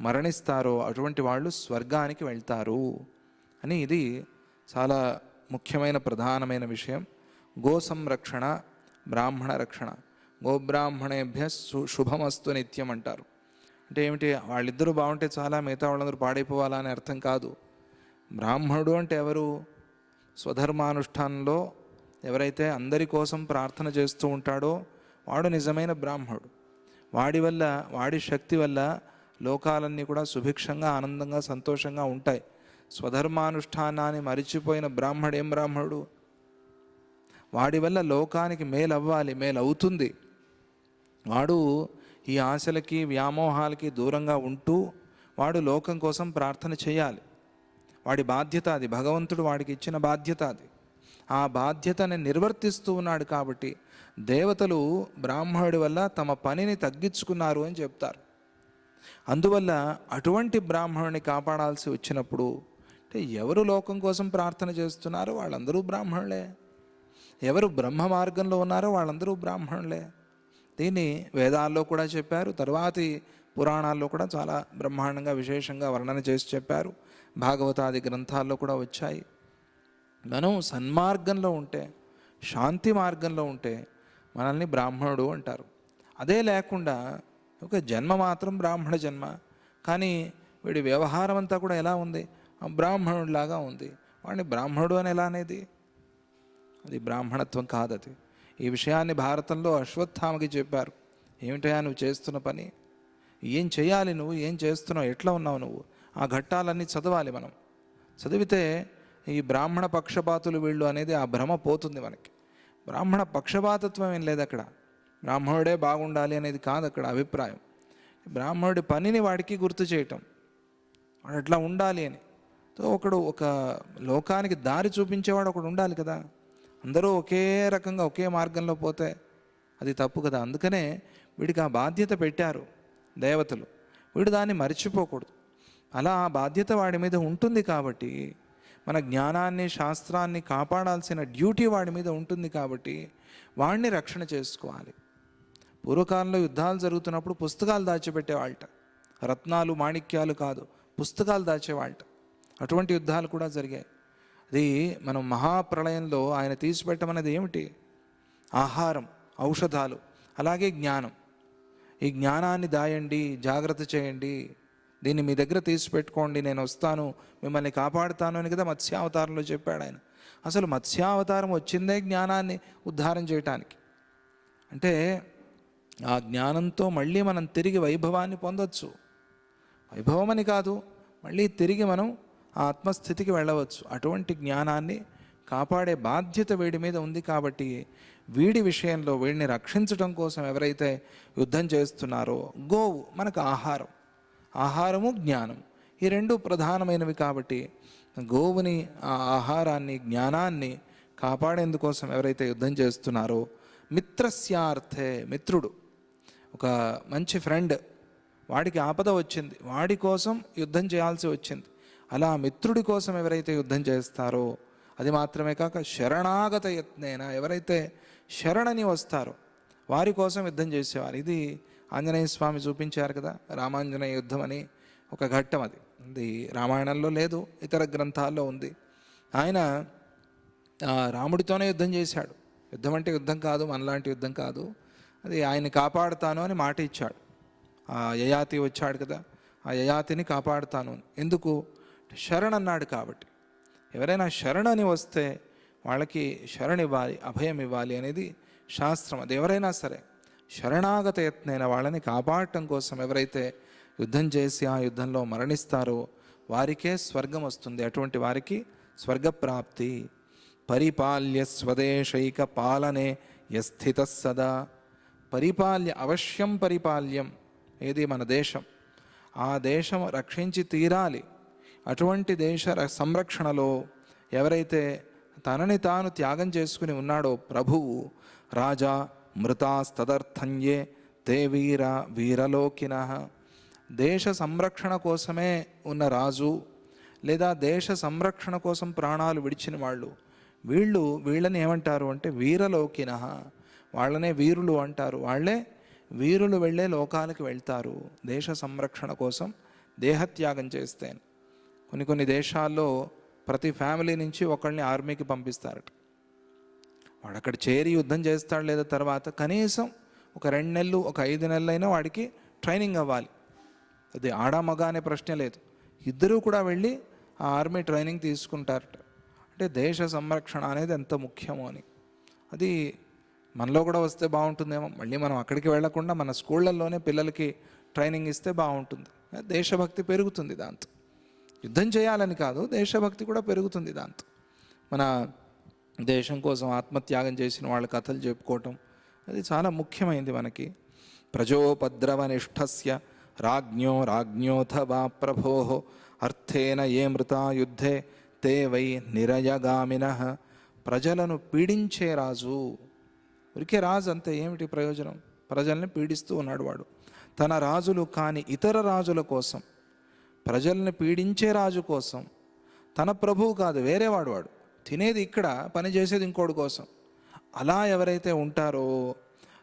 మరణిస్తారో అటువంటి వాళ్ళు స్వర్గానికి వెళ్తారు అని. ఇది చాలా ముఖ్యమైన ప్రధానమైన విషయం. గో సంరక్షణ, బ్రాహ్మణ రక్షణ. గోబ్రాహ్మణేభ్య శుభమస్తు నిత్యం అంటారు. అంటే ఏమిటి? వాళ్ళిద్దరూ బాగుంటే చాలా, మిగతా వాళ్ళందరూ పాడైపోవాలా అని అర్థం కాదు. బ్రాహ్మణుడు అంటే ఎవరు? స్వధర్మానుష్ఠానంలో ఎవరైతే అందరి కోసం ప్రార్థన చేస్తూ ఉంటాడో వాడు నిజమైన బ్రాహ్మణుడు. వాడి వల్ల, వాడి శక్తి వల్ల లోకాలన్నీ కూడా సుభిక్షంగా, ఆనందంగా, సంతోషంగా ఉంటాయి. స్వధర్మానుష్ఠానాన్ని మరిచిపోయిన బ్రాహ్మడు ఏం బ్రాహ్మణుడు? వాడి వల్ల లోకానికి మేలు అవ్వాలి, మేలు అవుతుంది. వాడు ఈ ఆశలకి, వ్యామోహాలకి దూరంగా ఉంటూ వాడు లోకం కోసం ప్రార్థన చేయాలి. వాడి బాధ్యత అది, భగవంతుడు వాడికి ఇచ్చిన బాధ్యత అది. ఆ బాధ్యతని నిర్వర్తిస్తూ ఉన్నాడు కాబట్టి దేవతలు బ్రాహ్మణుడి వల్ల తమ పనిని తగ్గించుకున్నారు అని చెప్తారు. అందువల్ల అటువంటి బ్రాహ్మణుని కాపాడాల్సి వచ్చినప్పుడు, అంటే ఎవరు లోకం కోసం ప్రార్థన చేస్తున్నారో వాళ్ళందరూ బ్రాహ్మణులే, ఎవరు బ్రహ్మ మార్గంలో ఉన్నారో వాళ్ళందరూ బ్రాహ్మణులే. దీన్ని వేదాల్లో కూడా చెప్పారు, తర్వాతి పురాణాల్లో కూడా చాలా బ్రహ్మాండంగా విశేషంగా వర్ణన చేసి చెప్పారు. భాగవతాది గ్రంథాల్లో కూడా వచ్చాయి. మనం సన్మార్గంలో ఉంటే, శాంతి మార్గంలో ఉంటే మనల్ని బ్రాహ్మణుడు అంటారు. అదే లేకుండా ఒక జన్మ మాత్రం బ్రాహ్మణ జన్మ, కానీ వీడి వ్యవహారం అంతా కూడా ఎలా ఉంది, బ్రాహ్మణుడిలాగా ఉంది. వాడిని బ్రాహ్మణుడు అని ఎలా అనేది? అది బ్రాహ్మణత్వం కాదది. ఈ విషయాన్ని భారతంలో అశ్వత్థామకి చెప్పారు. ఏమిటయా నువ్వు చేస్తున్న పని, ఏం చేయాలి, నువ్వు ఏం చేస్తున్నావు, ఎట్లా ఉన్నావు నువ్వు, ఆ ఘట్టాలన్నీ చదవాలి. మనం చదివితే ఈ బ్రాహ్మణ పక్షపాతులు వీళ్ళు అనేది ఆ భ్రమ పోతుంది మనకి. బ్రాహ్మణ పక్షపాతత్వం ఏం లేదు అక్కడ, బ్రాహ్మణుడే బాగుండాలి అనేది కాదు అక్కడ అభిప్రాయం. బ్రాహ్మణుడి పనిని వాడికి గుర్తు చేయటం, వాడు అట్లా ఉండాలి అని. ఒకడు ఒక లోకానికి దారి చూపించేవాడు ఒకడు ఉండాలి కదా. అందరూ ఒకే రకంగా ఒకే మార్గంలో పోతే అది తప్పు కదా. అందుకనే వీడికి ఆ బాధ్యత పెట్టారు దేవతలు, వీడు దాన్ని మర్చిపోకూడదు. అలా ఆ బాధ్యత వాడి మీద ఉంటుంది కాబట్టి, మన జ్ఞానాన్ని శాస్త్రాన్ని కాపాడాల్సిన డ్యూటీ వాడి మీద ఉంటుంది కాబట్టి వాడిని రక్షణ చేసుకోవాలి. పూర్వకాలంలో యుద్ధాలు జరుగుతున్నప్పుడు పుస్తకాలు దాచిపెట్టేవాళ్ళట, రత్నాలు మాణిక్యాలు కాదు, పుస్తకాలు దాచేవాళ్ళట. అటువంటి యుద్ధాలు కూడా జరిగాయి. అది మనం మహాప్రళయంలో ఆయన తీసిపెట్టమన్నది ఏమిటి? ఆహారం, ఔషధాలు, అలాగే జ్ఞానం. ఈ జ్ఞానాన్ని దాయండి, జాగ్రత్త చేయండి, దీన్ని మీ దగ్గర తీసి పెట్టుకోండి, నేను వస్తాను మిమ్మల్ని కాపాడుతాను అని కదా మత్స్యావతారంలో చెప్పాడు ఆయన. అసలు మత్స్యావతారం వచ్చిందే జ్ఞానాన్ని ఉద్ధారం చేయటానికి. అంటే ఆ జ్ఞానంతో మళ్ళీ మనం తిరిగి వైభవాన్ని పొందవచ్చు. వైభవం అని కాదు, మళ్ళీ తిరిగి మనం ఆ ఆత్మస్థితికి వెళ్ళవచ్చు. అటువంటి జ్ఞానాన్ని కాపాడే బాధ్యత వీడి మీద ఉంది కాబట్టి వీడి విషయంలో వీడిని రక్షించడం కోసం ఎవరైతే యుద్ధం చేస్తున్నారో, గోవు మనకు ఆహారం, ఆహారము జ్ఞానం ఈ రెండు ప్రధానమైనవి కాబట్టి గోవుని, ఆ ఆహారాన్ని, జ్ఞానాన్ని కాపాడేందుకోసం ఎవరైతే యుద్ధం చేస్తున్నారో, మిత్రస్యార్థే, మిత్రుడు ఒక మంచి ఫ్రెండ్, వాడికి ఆపద వచ్చింది, వాడి కోసం యుద్ధం చేయాల్సి వచ్చింది. అలా మిత్రుడి కోసం ఎవరైతే యుద్ధం చేస్తారో, అది మాత్రమే కాక శరణాగత యత్నేన, ఎవరైతే శరణని వస్తారో వారి కోసం యుద్ధం చేసేవారు. ఇది ఆంజనేయ స్వామి చూపించారు కదా, రామాంజనేయ యుద్ధం అని ఒక ఘట్టం. అది రామాయణంలో లేదు, ఇతర గ్రంథాల్లో ఉంది. ఆయన రాముడితోనే యుద్ధం చేశాడు. యుద్ధం అంటే యుద్ధం కాదు, మనలాంటి యుద్ధం కాదు, అది ఆయన్ని కాపాడుతాను అని మాట ఇచ్చాడు. ఆ యయాతి వచ్చాడు కదా, ఆ యయాతిని కాపాడుతాను అని. ఎందుకు? శరణ్ అన్నాడు కాబట్టి. ఎవరైనా శరణని వస్తే వాళ్ళకి శరణివ్వాలి, అభయం ఇవ్వాలి అనేది శాస్త్రం. అది ఎవరైనా సరే శరణాగత యత్నైన వాళ్ళని కాపాడటం కోసం ఎవరైతే యుద్ధం చేసి ఆ యుద్ధంలో మరణిస్తారో వారికే స్వర్గం వస్తుంది. అటువంటి వారికి స్వర్గప్రాప్తి. పరిపాల్య స్వదేశైక పాలనే యస్థిత సదా. పరిపాల్య, అవశ్యం పరిపాల్యం. ఏది? మన దేశం. ఆ దేశం రక్షించి తీరాలి. అటువంటి దేశ సంరక్షణలో ఎవరైతే తనని తాను త్యాగం చేసుకుని ఉన్నాడో ప్రభువు, రాజా మృతాస్తదర్థన్యే తే వీర వీరలోకిన. దేశ సంరక్షణ కోసమే ఉన్న రాజు లేదా దేశ సంరక్షణ కోసం ప్రాణాలు విడిచిన వాళ్ళు, వీళ్ళని ఏమంటారు అంటే వీరలోకిన. వాళ్ళనే వీరులు అంటారు. వాళ్ళే వీరులు వెళ్ళే లోకాలకు వెళ్తారు దేశ సంరక్షణ కోసం దేహత్యాగం చేస్తే. కొన్ని దేశాల్లో ప్రతి ఫ్యామిలీ నుంచి ఒకళ్ళని ఆర్మీకి పంపిస్తారట. వాడు అక్కడ చేరి యుద్ధం చేస్తాడు, లేదా తర్వాత కనీసం ఒక 2 నెలలు, ఒక 5 నెలలైనా వాడికి ట్రైనింగ్ అవ్వాలి. అది ఆడా మగ అనే ప్రశ్న లేదు, ఇద్దరూ కూడా వెళ్ళి ఆ ఆర్మీ ట్రైనింగ్ తీసుకుంటారట. అంటే దేశ సంరక్షణ అనేది ఎంత ముఖ్యమో అని. అది మనలో కూడా వస్తే బాగుంటుందేమో. మళ్ళీ మనం అక్కడికి వెళ్లకుండా మన స్కూళ్ళల్లోనే పిల్లలకి ట్రైనింగ్ ఇస్తే బాగుంటుంది. దేశభక్తి పెరుగుతుంది దాంతో. యుద్ధం చేయాలని కాదు, దేశభక్తి కూడా పెరుగుతుంది దాంతో. మన దేశం కోసం ఆత్మత్యాగం చేసిన వాళ్ళ కథలు చెప్పుకోవటం అది చాలా ముఖ్యమైనది మనకి. ప్రజోపద్రవనిష్ఠస్య రాజ్ఞోథ వా ప్రభో అర్థేన ఏ మృతా యుద్ధే తే వై నిరయగామినః. ప్రజలను పీడించే రాజు, ఉరికే రాజు అంతే, ఏమిటి ప్రయోజనం? ప్రజల్ని పీడిస్తూ ఉన్నాడు వాడు. తన రాజులు కాని ఇతర రాజుల కోసం, ప్రజల్ని పీడించే రాజు కోసం, తన ప్రభువు కాదు వేరేవాడు, వాడు తినేది ఇక్కడ, పని చేసేది ఇంకోటి కోసం. అలా ఎవరైతే ఉంటారో,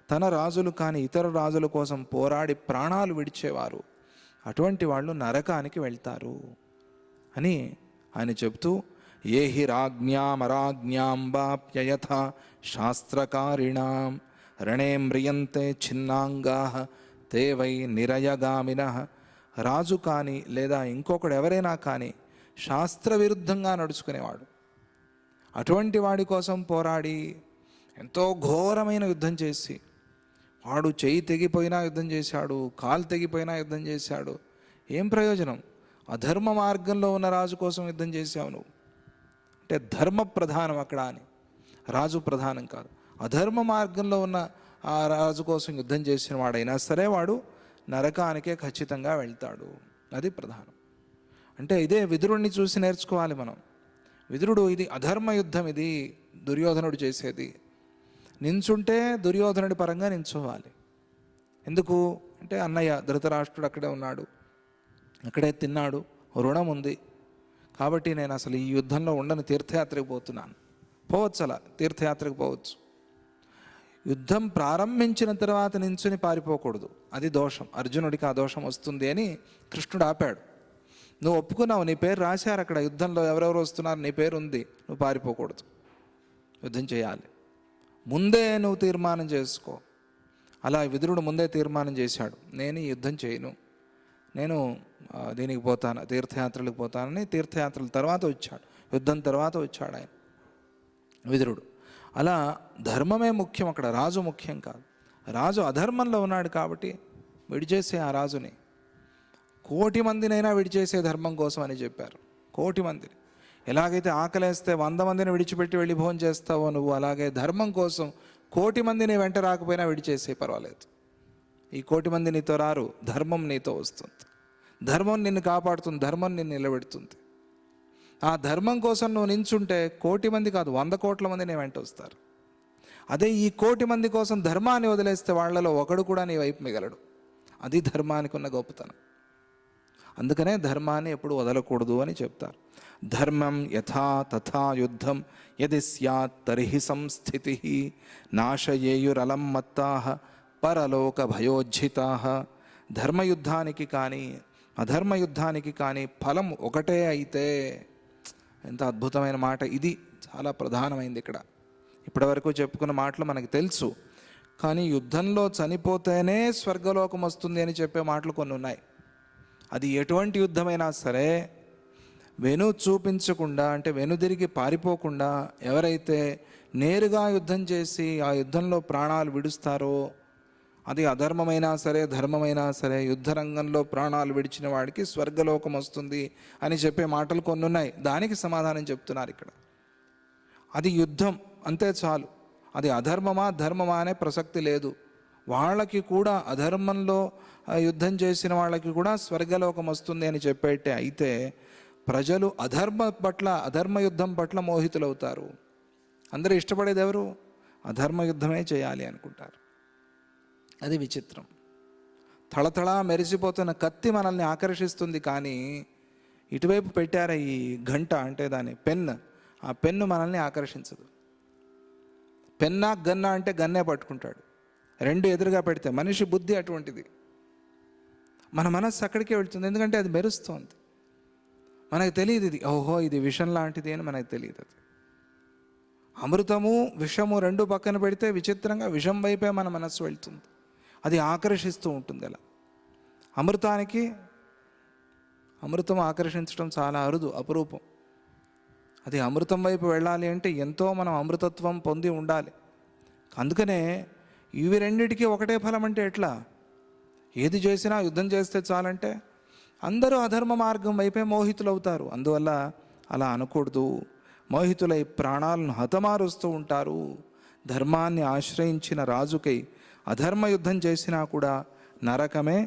తన రాజులు కాని ఇతర రాజుల కోసం పోరాడి ప్రాణాలు విడిచేవారు, అటువంటి వాళ్ళు నరకానికి వెళ్తారు అని ఆయన చెబుతూ, ఏ హి రాజ్ఞామరాజ్ఞాం వాప్యయథా శాస్త్రకారిణాం రణే మ్రియంతే ఛిన్నాంగాః తే వై నిరయగామినః. రాజు కానీ లేదా ఇంకొకడు ఎవరైనా కానీ శాస్త్ర విరుద్ధంగా నడుచుకునేవాడు, అటువంటి వాడి కోసం పోరాడి ఎంతో ఘోరమైన యుద్ధం చేసి, వాడు చెయ్యి తెగిపోయినా యుద్ధం చేశాడు, కాలు తెగిపోయినా యుద్ధం చేశాడు, ఏం ప్రయోజనం? అధర్మ మార్గంలో ఉన్న రాజు కోసం యుద్ధం చేశావు నువ్వు. అంటే ధర్మ ప్రధానం అక్కడ అని, రాజు ప్రధానం కాదు. అధర్మ మార్గంలో ఉన్న ఆ రాజు కోసం యుద్ధం చేసిన వాడైనా సరే వాడు నరకానికే ఖచ్చితంగా వెళ్తాడు. అది ప్రధానం. అంటే ఇదే విదురుణ్ణి చూసి నేర్చుకోవాలి మనం. విదురుడు ఇది అధర్మ యుద్ధం, ఇది దుర్యోధనుడు చేసేది, నించుంటే దుర్యోధనుడి పరంగా నించోవాలి. ఎందుకు అంటే అన్నయ్య ధృతరాష్ట్రుడు అక్కడే ఉన్నాడు, అక్కడే తిన్నాడు, రుణం ఉంది కాబట్టి నేను అసలు ఈ యుద్ధంలో ఉండను, తీర్థయాత్రకు పోతున్నాను. పోవచ్చు, అలా తీర్థయాత్రకు పోవచ్చు. యుద్ధం ప్రారంభించిన తర్వాత నించుని పారిపోకూడదు, అది దోషం. అర్జునుడికి ఆ దోషం వస్తుంది అని కృష్ణుడు ఆపాడు. నువ్వు ఒప్పుకున్నావు, నీ పేరు రాశారు అక్కడ, యుద్ధంలో ఎవరెవరు వస్తున్నారు, నీ పేరు ఉంది, నువ్వు పారిపోకూడదు, యుద్ధం చేయాలి. ముందే నువ్వు తీర్మానం చేసుకో. అలా విదురుడు ముందే తీర్మానం చేశాడు, నేను ఈ యుద్ధం చేయను, నేను దీనికి పోతాను, తీర్థయాత్రలకు పోతానని. తీర్థయాత్రల తర్వాత వచ్చాడు, యుద్ధం తర్వాత వచ్చాడు ఆయన విదురుడు. అలా ధర్మమే ముఖ్యం అక్కడ, రాజు ముఖ్యం కాదు. రాజు అధర్మంలో ఉన్నాడు కాబట్టి విడిచేసే ఆ రాజుని. 1,000,000 మందినైనా విడిచేసే ధర్మం కోసం అని చెప్పారు. 1,000,000 మందిని. ఎలాగైతే ఆకలేస్తే 100 మందిని విడిచిపెట్టి వెళ్ళి భోజనం చేస్తావో నువ్వు, అలాగే ధర్మం కోసం 1,000,000 మందిని వెంట రాకపోయినా విడిచేసే, పర్వాలేదు. ఈ 1,000,000 మంది నీతో రారు, ధర్మం నీతో వస్తుంది. ధర్మం నిన్ను కాపాడుతుంది, ధర్మం నిన్ను నిలబెడుతుంది. ఆ ధర్మం కోసం నువ్వు నించుంటే 1,000,000 మంది కాదు, 100,000,000 మంది నీ వెంట వస్తారు. అదే ఈ 1,000,000 మంది కోసం ధర్మాన్ని వదిలేస్తే వాళ్ళలో ఒకడు కూడా నీ వైపు మిగలడు. అది ధర్మానికి ఉన్న గొప్పతనం. అందుకనే ధర్మాన్ని ఎప్పుడు వదలకూడదు అని చెప్తారు. ధర్మం యథా తథా యుద్ధం యది స్యాత్ తర్హి సంస్థితి నాశయేయురలం మత్తాః పరలోక భయోజ్జితాః. ధర్మయుద్ధానికి కానీ అధర్మయుద్ధానికి కానీ ఫలం ఒకటే అయితే, ఎంత అద్భుతమైన మాట ఇది, చాలా ప్రధానమైంది ఇక్కడ. ఇప్పటివరకు చెప్పుకున్న మాటలు మనకు తెలుసు, కానీ యుద్ధంలో చనిపోతేనే స్వర్గలోకం వస్తుంది అని చెప్పే మాటలు కొన్ని ఉన్నాయి. అది ఎటువంటి యుద్ధమైనా సరే వెను చూపించకుండా, అంటే వెనుదిరిగి పారిపోకుండా ఎవరైతే నేరుగా యుద్ధం చేసి ఆ యుద్ధంలో ప్రాణాలు విడుస్తారో, అది అధర్మమైనా సరే ధర్మమైనా సరే, యుద్ధరంగంలో ప్రాణాలు విడిచిన వాడికి స్వర్గలోకం వస్తుంది అని చెప్పే మాటలు కొన్ని ఉన్నాయి. దానికి సమాధానం చెప్తున్నారు ఇక్కడ. అది యుద్ధం అంతే చాలు, అది అధర్మమా ధర్మమా అనే ప్రసక్తి లేదు. వాళ్ళకి కూడా అధర్మంలో యుద్ధం చేసిన వాళ్ళకి కూడా స్వర్గలోకం వస్తుంది అని చెప్పేట్టే అయితే ప్రజలు అధర్మ యుద్ధం పట్ల మోహితులవుతారు. అందరూ ఇష్టపడేది ఎవరు? అధర్మ యుద్ధమే చేయాలి అనుకుంటారు. అది విచిత్రం. తళతళా మెరిసిపోతున్న కత్తి మనల్ని ఆకర్షిస్తుంది, కానీ ఇటువైపు పెట్టారా ఈ గంట, అంటే దాని పెన్, ఆ పెన్ను మనల్ని ఆకర్షించదు. పెన్నా గన్నా అంటే గన్నే పట్టుకుంటాడు. రెండు ఎదురుగా పెడితే, మనిషి బుద్ధి అటువంటిది. మన మనస్సు అక్కడికే వెళ్తుంది, ఎందుకంటే అది మెరుస్తోంది. మనకు తెలియదు ఇది, ఓహో ఇది విషం లాంటిది అని మనకు తెలియదు. అది అమృతము విషము రెండు పక్కన పెడితే విచిత్రంగా విషం వైపే మన మనస్సు వెళ్తుంది, అది ఆకర్షిస్తూ ఉంటుంది. అలా అమృతం ఆకర్షించడం చాలా అరుదు, అపురూపం. అది అమృతం వైపు వెళ్ళాలి అంటే ఎంతో మనం అమృతత్వం పొంది ఉండాలి. అందుకనే ఇవి రెండిటికి ఒకటే ఫలం అంటే ఎట్లా? ఏది చేసినా యుద్ధం చేస్తే చాలంటే అందరూ అధర్మ మార్గం వైపే మోహితులు అవుతారు. అందువల్ల అలా అనకూడదు. మోహితులై ప్రాణాలను హతమారుస్తూ ఉంటారు. ధర్మాన్ని ఆశ్రయించిన రాజుకై అధర్మ యుద్ధం చేసినా కూడా నరకమే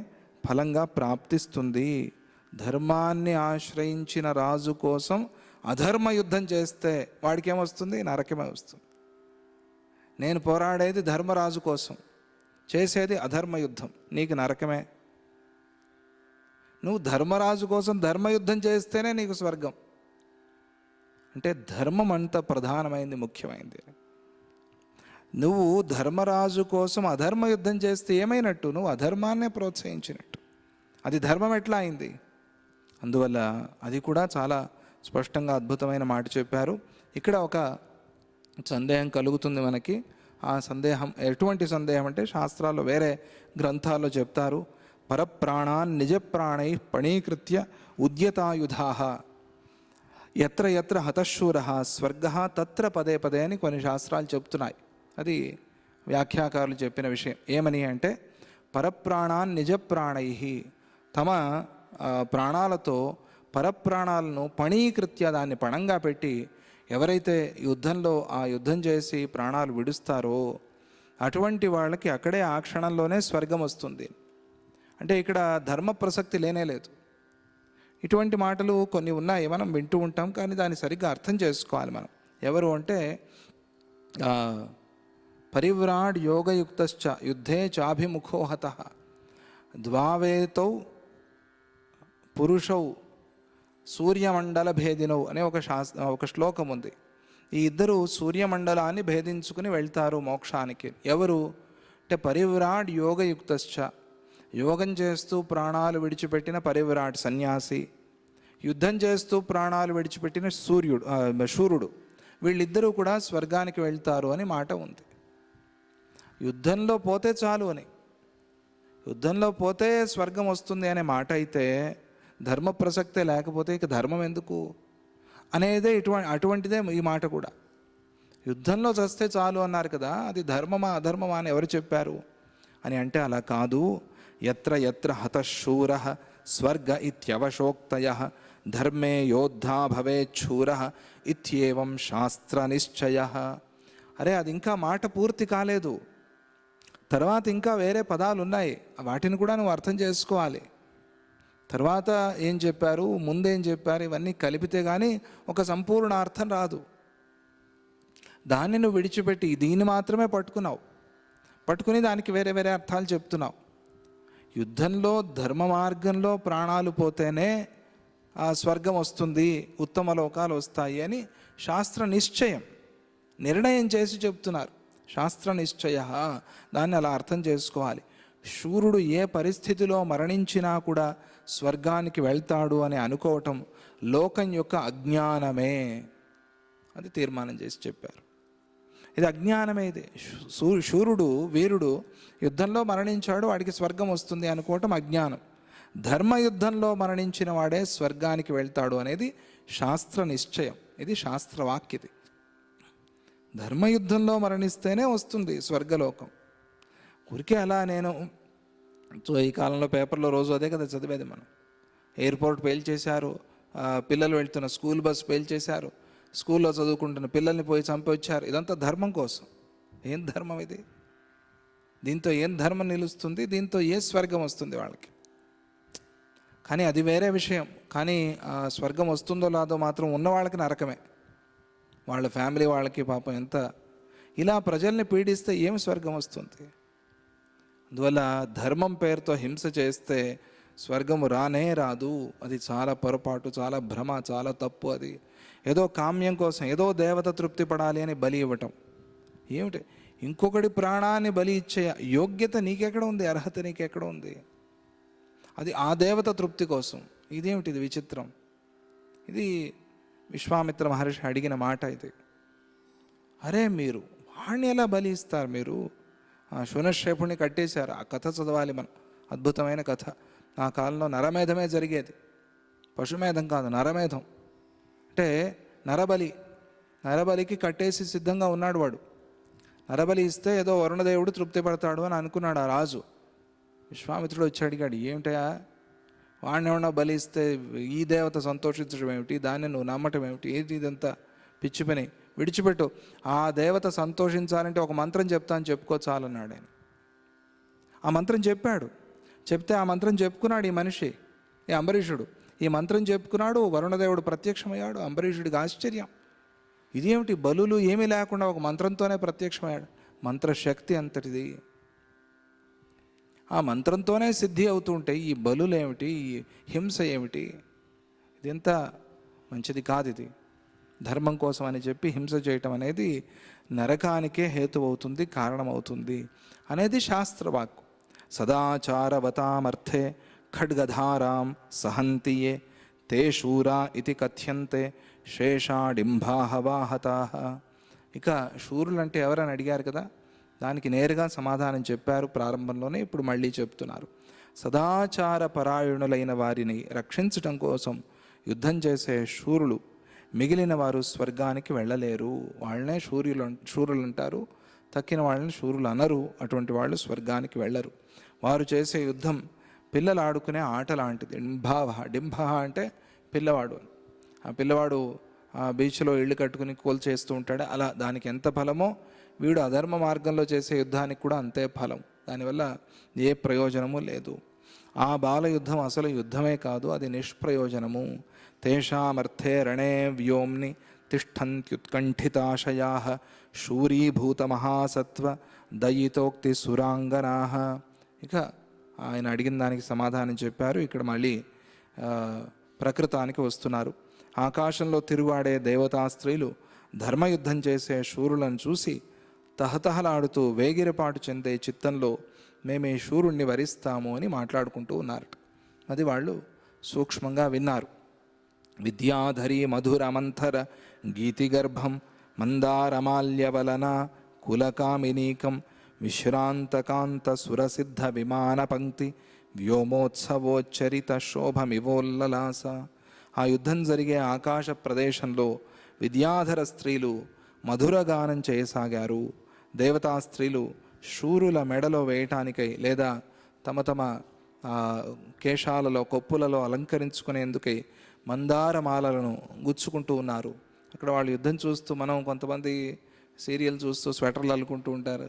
ఫలంగా ప్రాప్తిస్తుంది. ధర్మాన్ని ఆశ్రయించిన రాజు కోసం అధర్మ యుద్ధం చేస్తే వాడికి ఏమొస్తుంది? నరకమే వస్తుంది. నేను పోరాడేది ధర్మరాజు కోసం, చేసేది అధర్మ యుద్ధం, నీకు నరకమే. నువ్వు ధర్మరాజు కోసం ధర్మయుద్ధం చేస్తేనే నీకు స్వర్గం. అంటే ధర్మం అంత ప్రధానమైంది, ముఖ్యమైంది. నువ్వు ధర్మరాజు కోసం అధర్మ యుద్ధం చేస్తే ఏమైనట్టు? నువ్వు అధర్మాన్నే ప్రోత్సహించినట్టు. అది ధర్మం ఎట్లా అయింది? అందువల్ల అది కూడా చాలా స్పష్టంగా అద్భుతమైన మాట చెప్పారు. ఇక్కడ ఒక సందేహం కలుగుతుంది మనకి, ఆ సందేహం ఎటువంటి సందేహం అంటే శాస్త్రాల్లో వేరే గ్రంథాల్లో చెప్తారు, పరప్రాణాన్ నిజ ప్రాణై పణీకృత్య ఉద్యతాయుధా ఎత్ర ఎత్ర హతశూర స్వర్గ తత్ర పదే పదే అని కొన్ని శాస్త్రాలు చెప్తున్నాయి. అది వ్యాఖ్యాకారులు చెప్పిన విషయం. ఏమని అంటే, పరప్రాణాన్ నిజ ప్రాణై, తమ ప్రాణాలతో పరప్రాణాలను పణీకృత్య, దాన్ని పణంగా పెట్టి ఎవరైతే యుద్ధంలో ఆ యుద్ధం చేసి ప్రాణాలు విడుస్తారో అటువంటి వాళ్ళకి అక్కడే ఆ క్షణంలోనే స్వర్గం వస్తుంది. అంటే ఇక్కడ ధర్మ ప్రసక్తి లేనే లేదు. ఇటువంటి మాటలు కొన్ని ఉన్నాయి, మనం వింటూ ఉంటాం, కానీ దాన్ని సరిగ్గా అర్థం చేసుకోవాలి మనం. ఎవరు అంటే, పరివ్రాడ్ యోగయుక్తశ్చ యుద్ధే చాభిముఖో హతః ద్వావేతౌ పురుషౌ సూర్యమండల భేదినౌ అనే ఒక శ్లోకం ఉంది. ఈ ఇద్దరు సూర్యమండలాన్ని భేదించుకుని వెళ్తారు మోక్షానికి. ఎవరు అంటే, పరివ్రాడ్ యోగయుక్తశ్చ, యోగం చేస్తూ ప్రాణాలు విడిచిపెట్టిన పరివ్రాట్ సన్యాసి, యుద్ధం చేస్తూ ప్రాణాలు విడిచిపెట్టిన శూరుడు, వీళ్ళిద్దరూ కూడా స్వర్గానికి వెళ్తారు అని మాట ఉంది. యుద్ధంలో పోతే చాలు అని, యుద్ధంలో పోతే స్వర్గం వస్తుంది అనే మాట అయితే, ధర్మ ప్రసక్తే లేకపోతే ఇక ధర్మం ఎందుకు అనేదే అటువంటిదే ఈ మాట కూడా. యుద్ధంలో చస్తే చాలు అన్నారు కదా, అది ధర్మమా అధర్మమా అని ఎవరు చెప్పారు అని అంటే అలా కాదు. ఎత్ర ఎత్ర హతశూర స్వర్గ ఇత్యవశోక్తయ ధర్మే యోద్ధా భవేచ్చూర ఇత్యేవం శాస్త్ర నిశ్చయ. అరే, అది ఇంకా మాట పూర్తి కాలేదు, తర్వాత ఇంకా వేరే పదాలు ఉన్నాయి, వాటిని కూడా నువ్వు అర్థం చేసుకోవాలి. తర్వాత ఏం చెప్పారు, ముందేం చెప్పారు, ఇవన్నీ కలిపితే కానీ ఒక సంపూర్ణ అర్థం రాదు. దాన్ని నువ్వు విడిచిపెట్టి దీన్ని మాత్రమే పట్టుకుని దానికి వేరే వేరే అర్థాలు చెప్తున్నావు. యుద్ధంలో ధర్మ మార్గంలో ప్రాణాలు పోతేనే ఆ స్వర్గం వస్తుంది, ఉత్తమ లోకాలు వస్తాయి అని శాస్త్ర నిర్ణయం చేసి చెప్తున్నారు. శాస్త్ర నిశ్చయ, దాన్ని అలా అర్థం చేసుకోవాలి. శూరుడు ఏ పరిస్థితిలో మరణించినా కూడా స్వర్గానికి వెళ్తాడు అని అనుకోవటం లోకం యొక్క అజ్ఞానమే, అది తీర్మానం చేసి చెప్పారు. ఇది అజ్ఞానమే. ఇది శూరుడు వీరుడు యుద్ధంలో మరణించాడు, వాడికి స్వర్గం వస్తుంది అనుకోవటం అజ్ఞానం. ధర్మయుద్ధంలో మరణించిన వాడే స్వర్గానికి వెళ్తాడు అనేది శాస్త్ర నిశ్చయం, ఇది శాస్త్రవాక్యది. ధర్మయుద్ధంలో మరణిస్తేనే వస్తుంది స్వర్గలోకం. ఊరికే అలా సో ఈ కాలంలో పేపర్లో రోజు అదే కదా చదివేది మనం. ఎయిర్పోర్ట్ పేల్చేశారు, పిల్లలు వెళ్తున్న స్కూల్ బస్ పేల్చేశారు, స్కూల్లో చదువుకుంటున్న పిల్లల్ని పోయి చంపొచ్చారు. ఇదంతా ధర్మం కోసం. ఏం ధర్మం ఇది? దీంతో ఏం ధర్మం నిలుస్తుంది? దీంతో ఏ స్వర్గం వస్తుంది వాళ్ళకి? కానీ అది వేరే విషయం. కానీ స్వర్గం వస్తుందో లేదో మాత్రం ఉన్న వాళ్ళకి నరకమే, వాళ్ళ ఫ్యామిలీ వాళ్ళకి పాపం. ఎంత ఇలా ప్రజల్ని పీడిస్తే ఏం స్వర్గం వస్తుంది? అందువల్ల ధర్మం పేరుతో హింస చేస్తే స్వర్గము రానే రాదు. అది చాలా పొరపాటు, చాలా భ్రమ, చాలా తప్పు. అది ఏదో కామ్యం కోసం, ఏదో దేవత తృప్తి పడాలి అని బలి ఇవ్వటం ఏమిటి? ఇంకొకటి ప్రాణాన్ని బలి ఇచ్చే యోగ్యత నీకెక్కడ ఉంది? అర్హత నీకెక్కడ ఉంది? అది ఆ దేవత తృప్తి కోసం. ఇదేమిటి? ఇది విచిత్రం. ఇది విశ్వామిత్ర మహర్షి అడిగిన మాట ఇది. అరే, మీరు వాణ్ణి ఎలా బలి ఇస్తారు? మీరు శూనశ్రేపుణ్ణి కట్టేశారు. ఆ కథ చదవాలి మనం, అద్భుతమైన కథ. ఆ కాలంలో నరమేధమే జరిగేది, పశుమేధం కాదు, నరమేధం. అంటే నరబలికి కట్టేసి సిద్ధంగా ఉన్నాడు వాడు. నరబలి ఇస్తే ఏదో వరుణదేవుడు తృప్తి పడతాడు అని అనుకున్నాడు ఆ రాజు. విశ్వామిత్రుడు వచ్చి అడిగాడు, ఏమిటయా వాడిని ఏమన్నా బలి ఇస్తే ఈ దేవత సంతోషించడం ఏమిటి, దాన్ని నువ్వు నమ్మటం ఏమిటి, ఏంటి ఇదంతా పిచ్చి పని, విడిచిపెట్టు. ఆ దేవత సంతోషించాలంటే ఒక మంత్రం చెప్తాను, చెప్పుకో చాలన్నాడు ఆయన. ఆ మంత్రం చెప్పాడు. చెప్తే ఆ మంత్రం చెప్పుకున్నాడు ఈ మనిషి, ఈ అంబరీషుడు. ఈ మంత్రం చెప్పుకున్నాడు, వరుణదేవుడు ప్రత్యక్షమయ్యాడు. అంబరీషుడికి ఆశ్చర్యం, ఇదేమిటి బలులు ఏమీ లేకుండా ఒక మంత్రంతోనే ప్రత్యక్షమయ్యాడు. మంత్రశక్తి అంతటిది. ఆ మంత్రంతోనే సిద్ధి అవుతూ ఉంటాయి, ఈ బలులు ఏమిటి, ఈ హింస ఏమిటి? ఇదెంత మంచిది కాదు. ఇది ధర్మం కోసం అని చెప్పి హింస చేయటం అనేది నరకానికే హేతు అవుతుంది, కారణమవుతుంది అనేది శాస్త్రవాక్కు. సదాచారవతామర్థే ఖడ్గధారాం సహంతియే తే శూరా ఇది కథ్యంతే శేషాడింబాహవాహతా. ఇక శూరులంటే ఎవరని అడిగారు కదా. దానికి నేరుగా సమాధానం చెప్పారు ప్రారంభంలోనే, ఇప్పుడు మళ్ళీ చెప్తున్నారు. సదాచార పరాయణులైన వారిని రక్షించటం కోసం యుద్ధం చేసే శూరులు మిగిలిన వారు స్వర్గానికి వెళ్ళలేరు. వాళ్ళనే శూరులు అంటారు, తక్కిన వాళ్ళని శూరులు అనరు. అటువంటి వాళ్ళు స్వర్గానికి వెళ్ళరు. వారు చేసే యుద్ధం పిల్లలు ఆడుకునే ఆట లాంటిది. డింభ అంటే పిల్లవాడు. ఆ పిల్లవాడు ఆ బీచ్లో ఇళ్ళు కట్టుకుని చేస్తూ ఉంటాడు. అలా దానికి ఎంత ఫలమో వీడు అధర్మ మార్గంలో చేసే యుద్ధానికి కూడా అంతే ఫలం. దానివల్ల ఏ ప్రయోజనము లేదు. ఆ బాల యుద్ధం అసలు యుద్ధమే కాదు, అది నిష్ప్రయోజనము. తేషామర్థే రణే వ్యోమ్ని తిష్టంత్యుత్కంఠితాశయా శూరీభూత మహాసత్వ దయితోక్తి సురాంగనా. ఇక ఆయన అడిగిన దానికి సమాధానం చెప్పారు. ఇక్కడ మళ్ళీ ప్రకృతానికి వస్తున్నారు. ఆకాశంలో తిరుగాడే దేవతా స్త్రీలు ధర్మయుద్ధం చేసే శూరులను చూసి తహతహలాడుతూ వేగిరపాటు చెందే చిత్తంలో మేము ఈ శూరుణ్ణి వరిస్తాము అని మాట్లాడుకుంటూ ఉన్నారట. అది వాళ్ళు సూక్ష్మంగా విన్నారు. విద్యాధరి మధురమంథర గీతిగర్భం మందారమాల్యవలన కులకామినీకం విశ్రాంతకాంత సురసిద్ధ విమాన పంక్తి వ్యోమోత్సవోచ్చరిత శోభమివోల్లలాస. ఆ యుద్ధం జరిగే ఆకాశ ప్రదేశంలో విద్యాధర స్త్రీలు మధురగానం చేయసాగారు. దేవతా స్త్రీలు శూరుల మెడలో వేయటానికై లేదా తమ తమ కేశాలలో కొప్పులలో అలంకరించుకునేందుకై మందారమాలలను గుచ్చుకుంటూ ఉన్నారు. అక్కడ వాళ్ళు యుద్ధం చూస్తూ, మనం కొంతమంది సీరియల్ చూస్తూ స్వెటర్లు అల్లుకుంటూ ఉంటారు,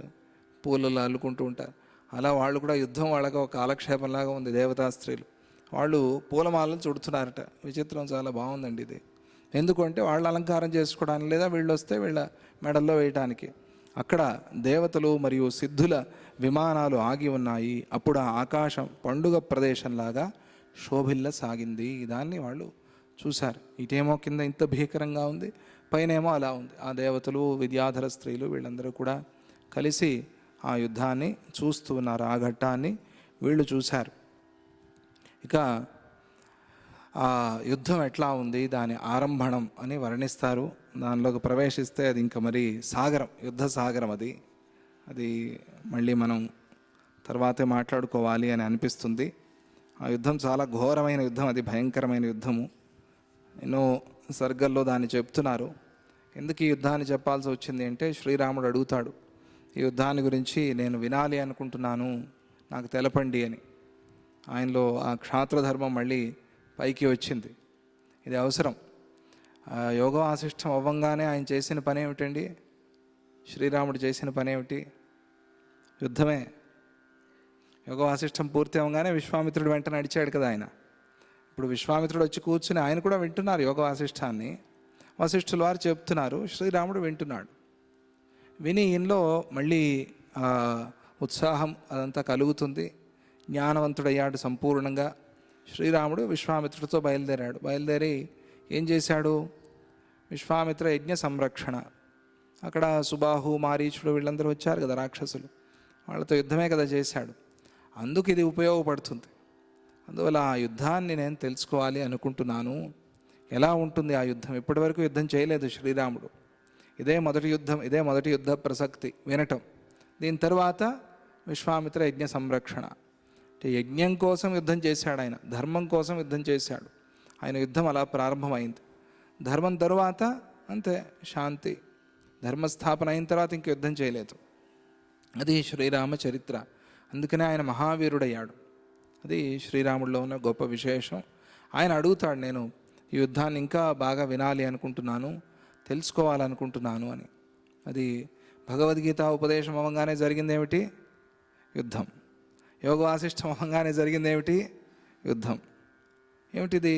పూలలో అల్లుకుంటూ ఉంటారు. అలా వాళ్ళు కూడా యుద్ధం వాళ్ళకి ఒక కాలక్షేపంలాగా ఉంది. దేవతా స్త్రీలు వాళ్ళు పూలమాలను చుడుతున్నారట. విచిత్రం, చాలా బాగుందండి ఇది. ఎందుకంటే వాళ్ళు అలంకారం చేసుకోవడానికి లేదా వీళ్ళు వస్తే వీళ్ళ మెడల్లో వేయటానికి. అక్కడ దేవతలు మరియు సిద్ధుల విమానాలు ఆగి ఉన్నాయి. అప్పుడు ఆ ఆకాశం పండుగ ప్రదేశంలాగా శోభిల్ల సాగింది. దాన్ని వాళ్ళు చూశారు. ఇటేమో కింద ఇంత భీకరంగా ఉంది, పైనేమో అలా ఉంది. ఆ దేవతలు, విద్యాధర స్త్రీలు వీళ్ళందరూ కూడా కలిసి ఆ యుద్ధాన్ని చూస్తూ ఉన్నారు. ఆ ఘట్టాన్ని వీళ్ళు చూశారు. ఇక ఆ యుద్ధం ఎట్లా ఉంది, దాని ఆరంభణం అని వర్ణిస్తారు. దానిలోకి ప్రవేశిస్తే అది ఇంకా మరి సాగరం, యుద్ధ సాగరం. అది మళ్ళీ మనం తర్వాతే మాట్లాడుకోవాలి అని అనిపిస్తుంది. ఆ యుద్ధం చాలా ఘోరమైన యుద్ధం, అది భయంకరమైన యుద్ధము. ఎన్నో సర్గల్లో దాన్ని చెప్తున్నారు. ఎందుకు ఈ యుద్ధాన్ని చెప్పాల్సి వచ్చింది అంటే, శ్రీరాముడు అడుగుతాడు, ఈ యుద్ధాన్ని గురించి నేను వినాలి అనుకుంటున్నాను, నాకు తెలపండి అని. ఆయనలో ఆ క్షాత్రధర్మం మళ్ళీ పైకి వచ్చింది. ఇది అవసరం. యోగ వాసిష్టం అవ్వంగానే ఆయన చేసిన పని ఏమిటండి? శ్రీరాముడు చేసిన పని ఏమిటి? యుద్ధమే. యోగ వాసిష్టం పూర్తి అవ్వగానే విశ్వామిత్రుడు వెంట నడిచాడు కదా ఆయన. ఇప్పుడు విశ్వామిత్రుడు వచ్చి కూర్చుని ఆయన కూడా వింటున్నారు యోగ వాసిష్టాన్ని. వశిష్ఠుల వారు చెప్తున్నారు, శ్రీరాముడు వింటున్నాడు. విని ఈయనలో మళ్ళీ ఉత్సాహం అదంతా కలుగుతుంది. జ్ఞానవంతుడయ్యాడు సంపూర్ణంగా. శ్రీరాముడు విశ్వామిత్రుడితో బయలుదేరి ఏం చేశాడు? విశ్వామిత్ర యజ్ఞ సంరక్షణ. అక్కడ సుబాహు, మారీచుడు వీళ్ళందరూ వచ్చారు కదా, రాక్షసులు. వాళ్ళతో యుద్ధమే కదా చేశాడు. అందుకు ఇది ఉపయోగపడుతుంది. అందువల్ల ఆ యుద్ధాన్ని నేను తెలుసుకోవాలి అనుకుంటున్నాను. ఎలా ఉంటుంది ఆ యుద్ధం? ఇప్పటివరకు యుద్ధం చేయలేదు శ్రీరాముడు. ఇదే మొదటి యుద్ధ ప్రసక్తి వినటం. దీని తర్వాత విశ్వామిత్ర యజ్ఞ సంరక్షణ. అంటే యజ్ఞం కోసం యుద్ధం చేశాడు ఆయన, ధర్మం కోసం యుద్ధం చేశాడు ఆయన. యుద్ధం అలా ప్రారంభమైంది. ధర్మం తరువాత అంతే శాంతి. ధర్మస్థాపన అయిన తర్వాత ఇంక యుద్ధం చేయలేదు. అది శ్రీరామ చరిత్ర. అందుకనే ఆయన మహావీరుడయ్యాడు. అది శ్రీరాముడిలో ఉన్న గొప్ప విశేషం. ఆయన అడుగుతాడు, నేను ఈ యుద్ధాన్ని ఇంకా బాగా వినాలి అనుకుంటున్నాను, తెలుసుకోవాలనుకుంటున్నాను అని. అది భగవద్గీత ఉపదేశం అవ్వగానే జరిగింది ఏమిటి? యుద్ధం. యోగ వాసిష్టం అవ్వగానే జరిగింది ఏమిటి? యుద్ధం. ఏమిటిది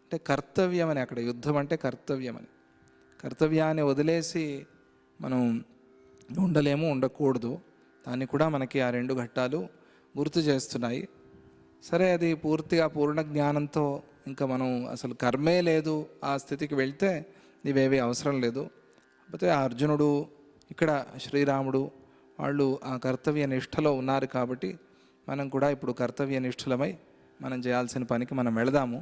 అంటే కర్తవ్యం అని. అక్కడ యుద్ధం అంటే కర్తవ్యం అని. కర్తవ్యాన్ని వదిలేసి మనం ఉండలేము, ఉండకూడదు. దాన్ని కూడా మనకి ఆ రెండు ఘట్టాలు గుర్తు చేస్తున్నాయి. సరే, అది పూర్తిగా పూర్ణ జ్ఞానంతో ఇంకా మనం అసలు కర్మే లేదు ఆ స్థితికి వెళ్తే ఇవేవి అవసరం లేదు. కాకపోతే ఆ అర్జునుడు, ఇక్కడ శ్రీరాముడు వాళ్ళు ఆ కర్తవ్య నిష్ఠలో ఉన్నారు కాబట్టి మనం కూడా ఇప్పుడు కర్తవ్య నిష్ఠులమై మనం చేయాల్సిన పనికి మనం వెళదాము.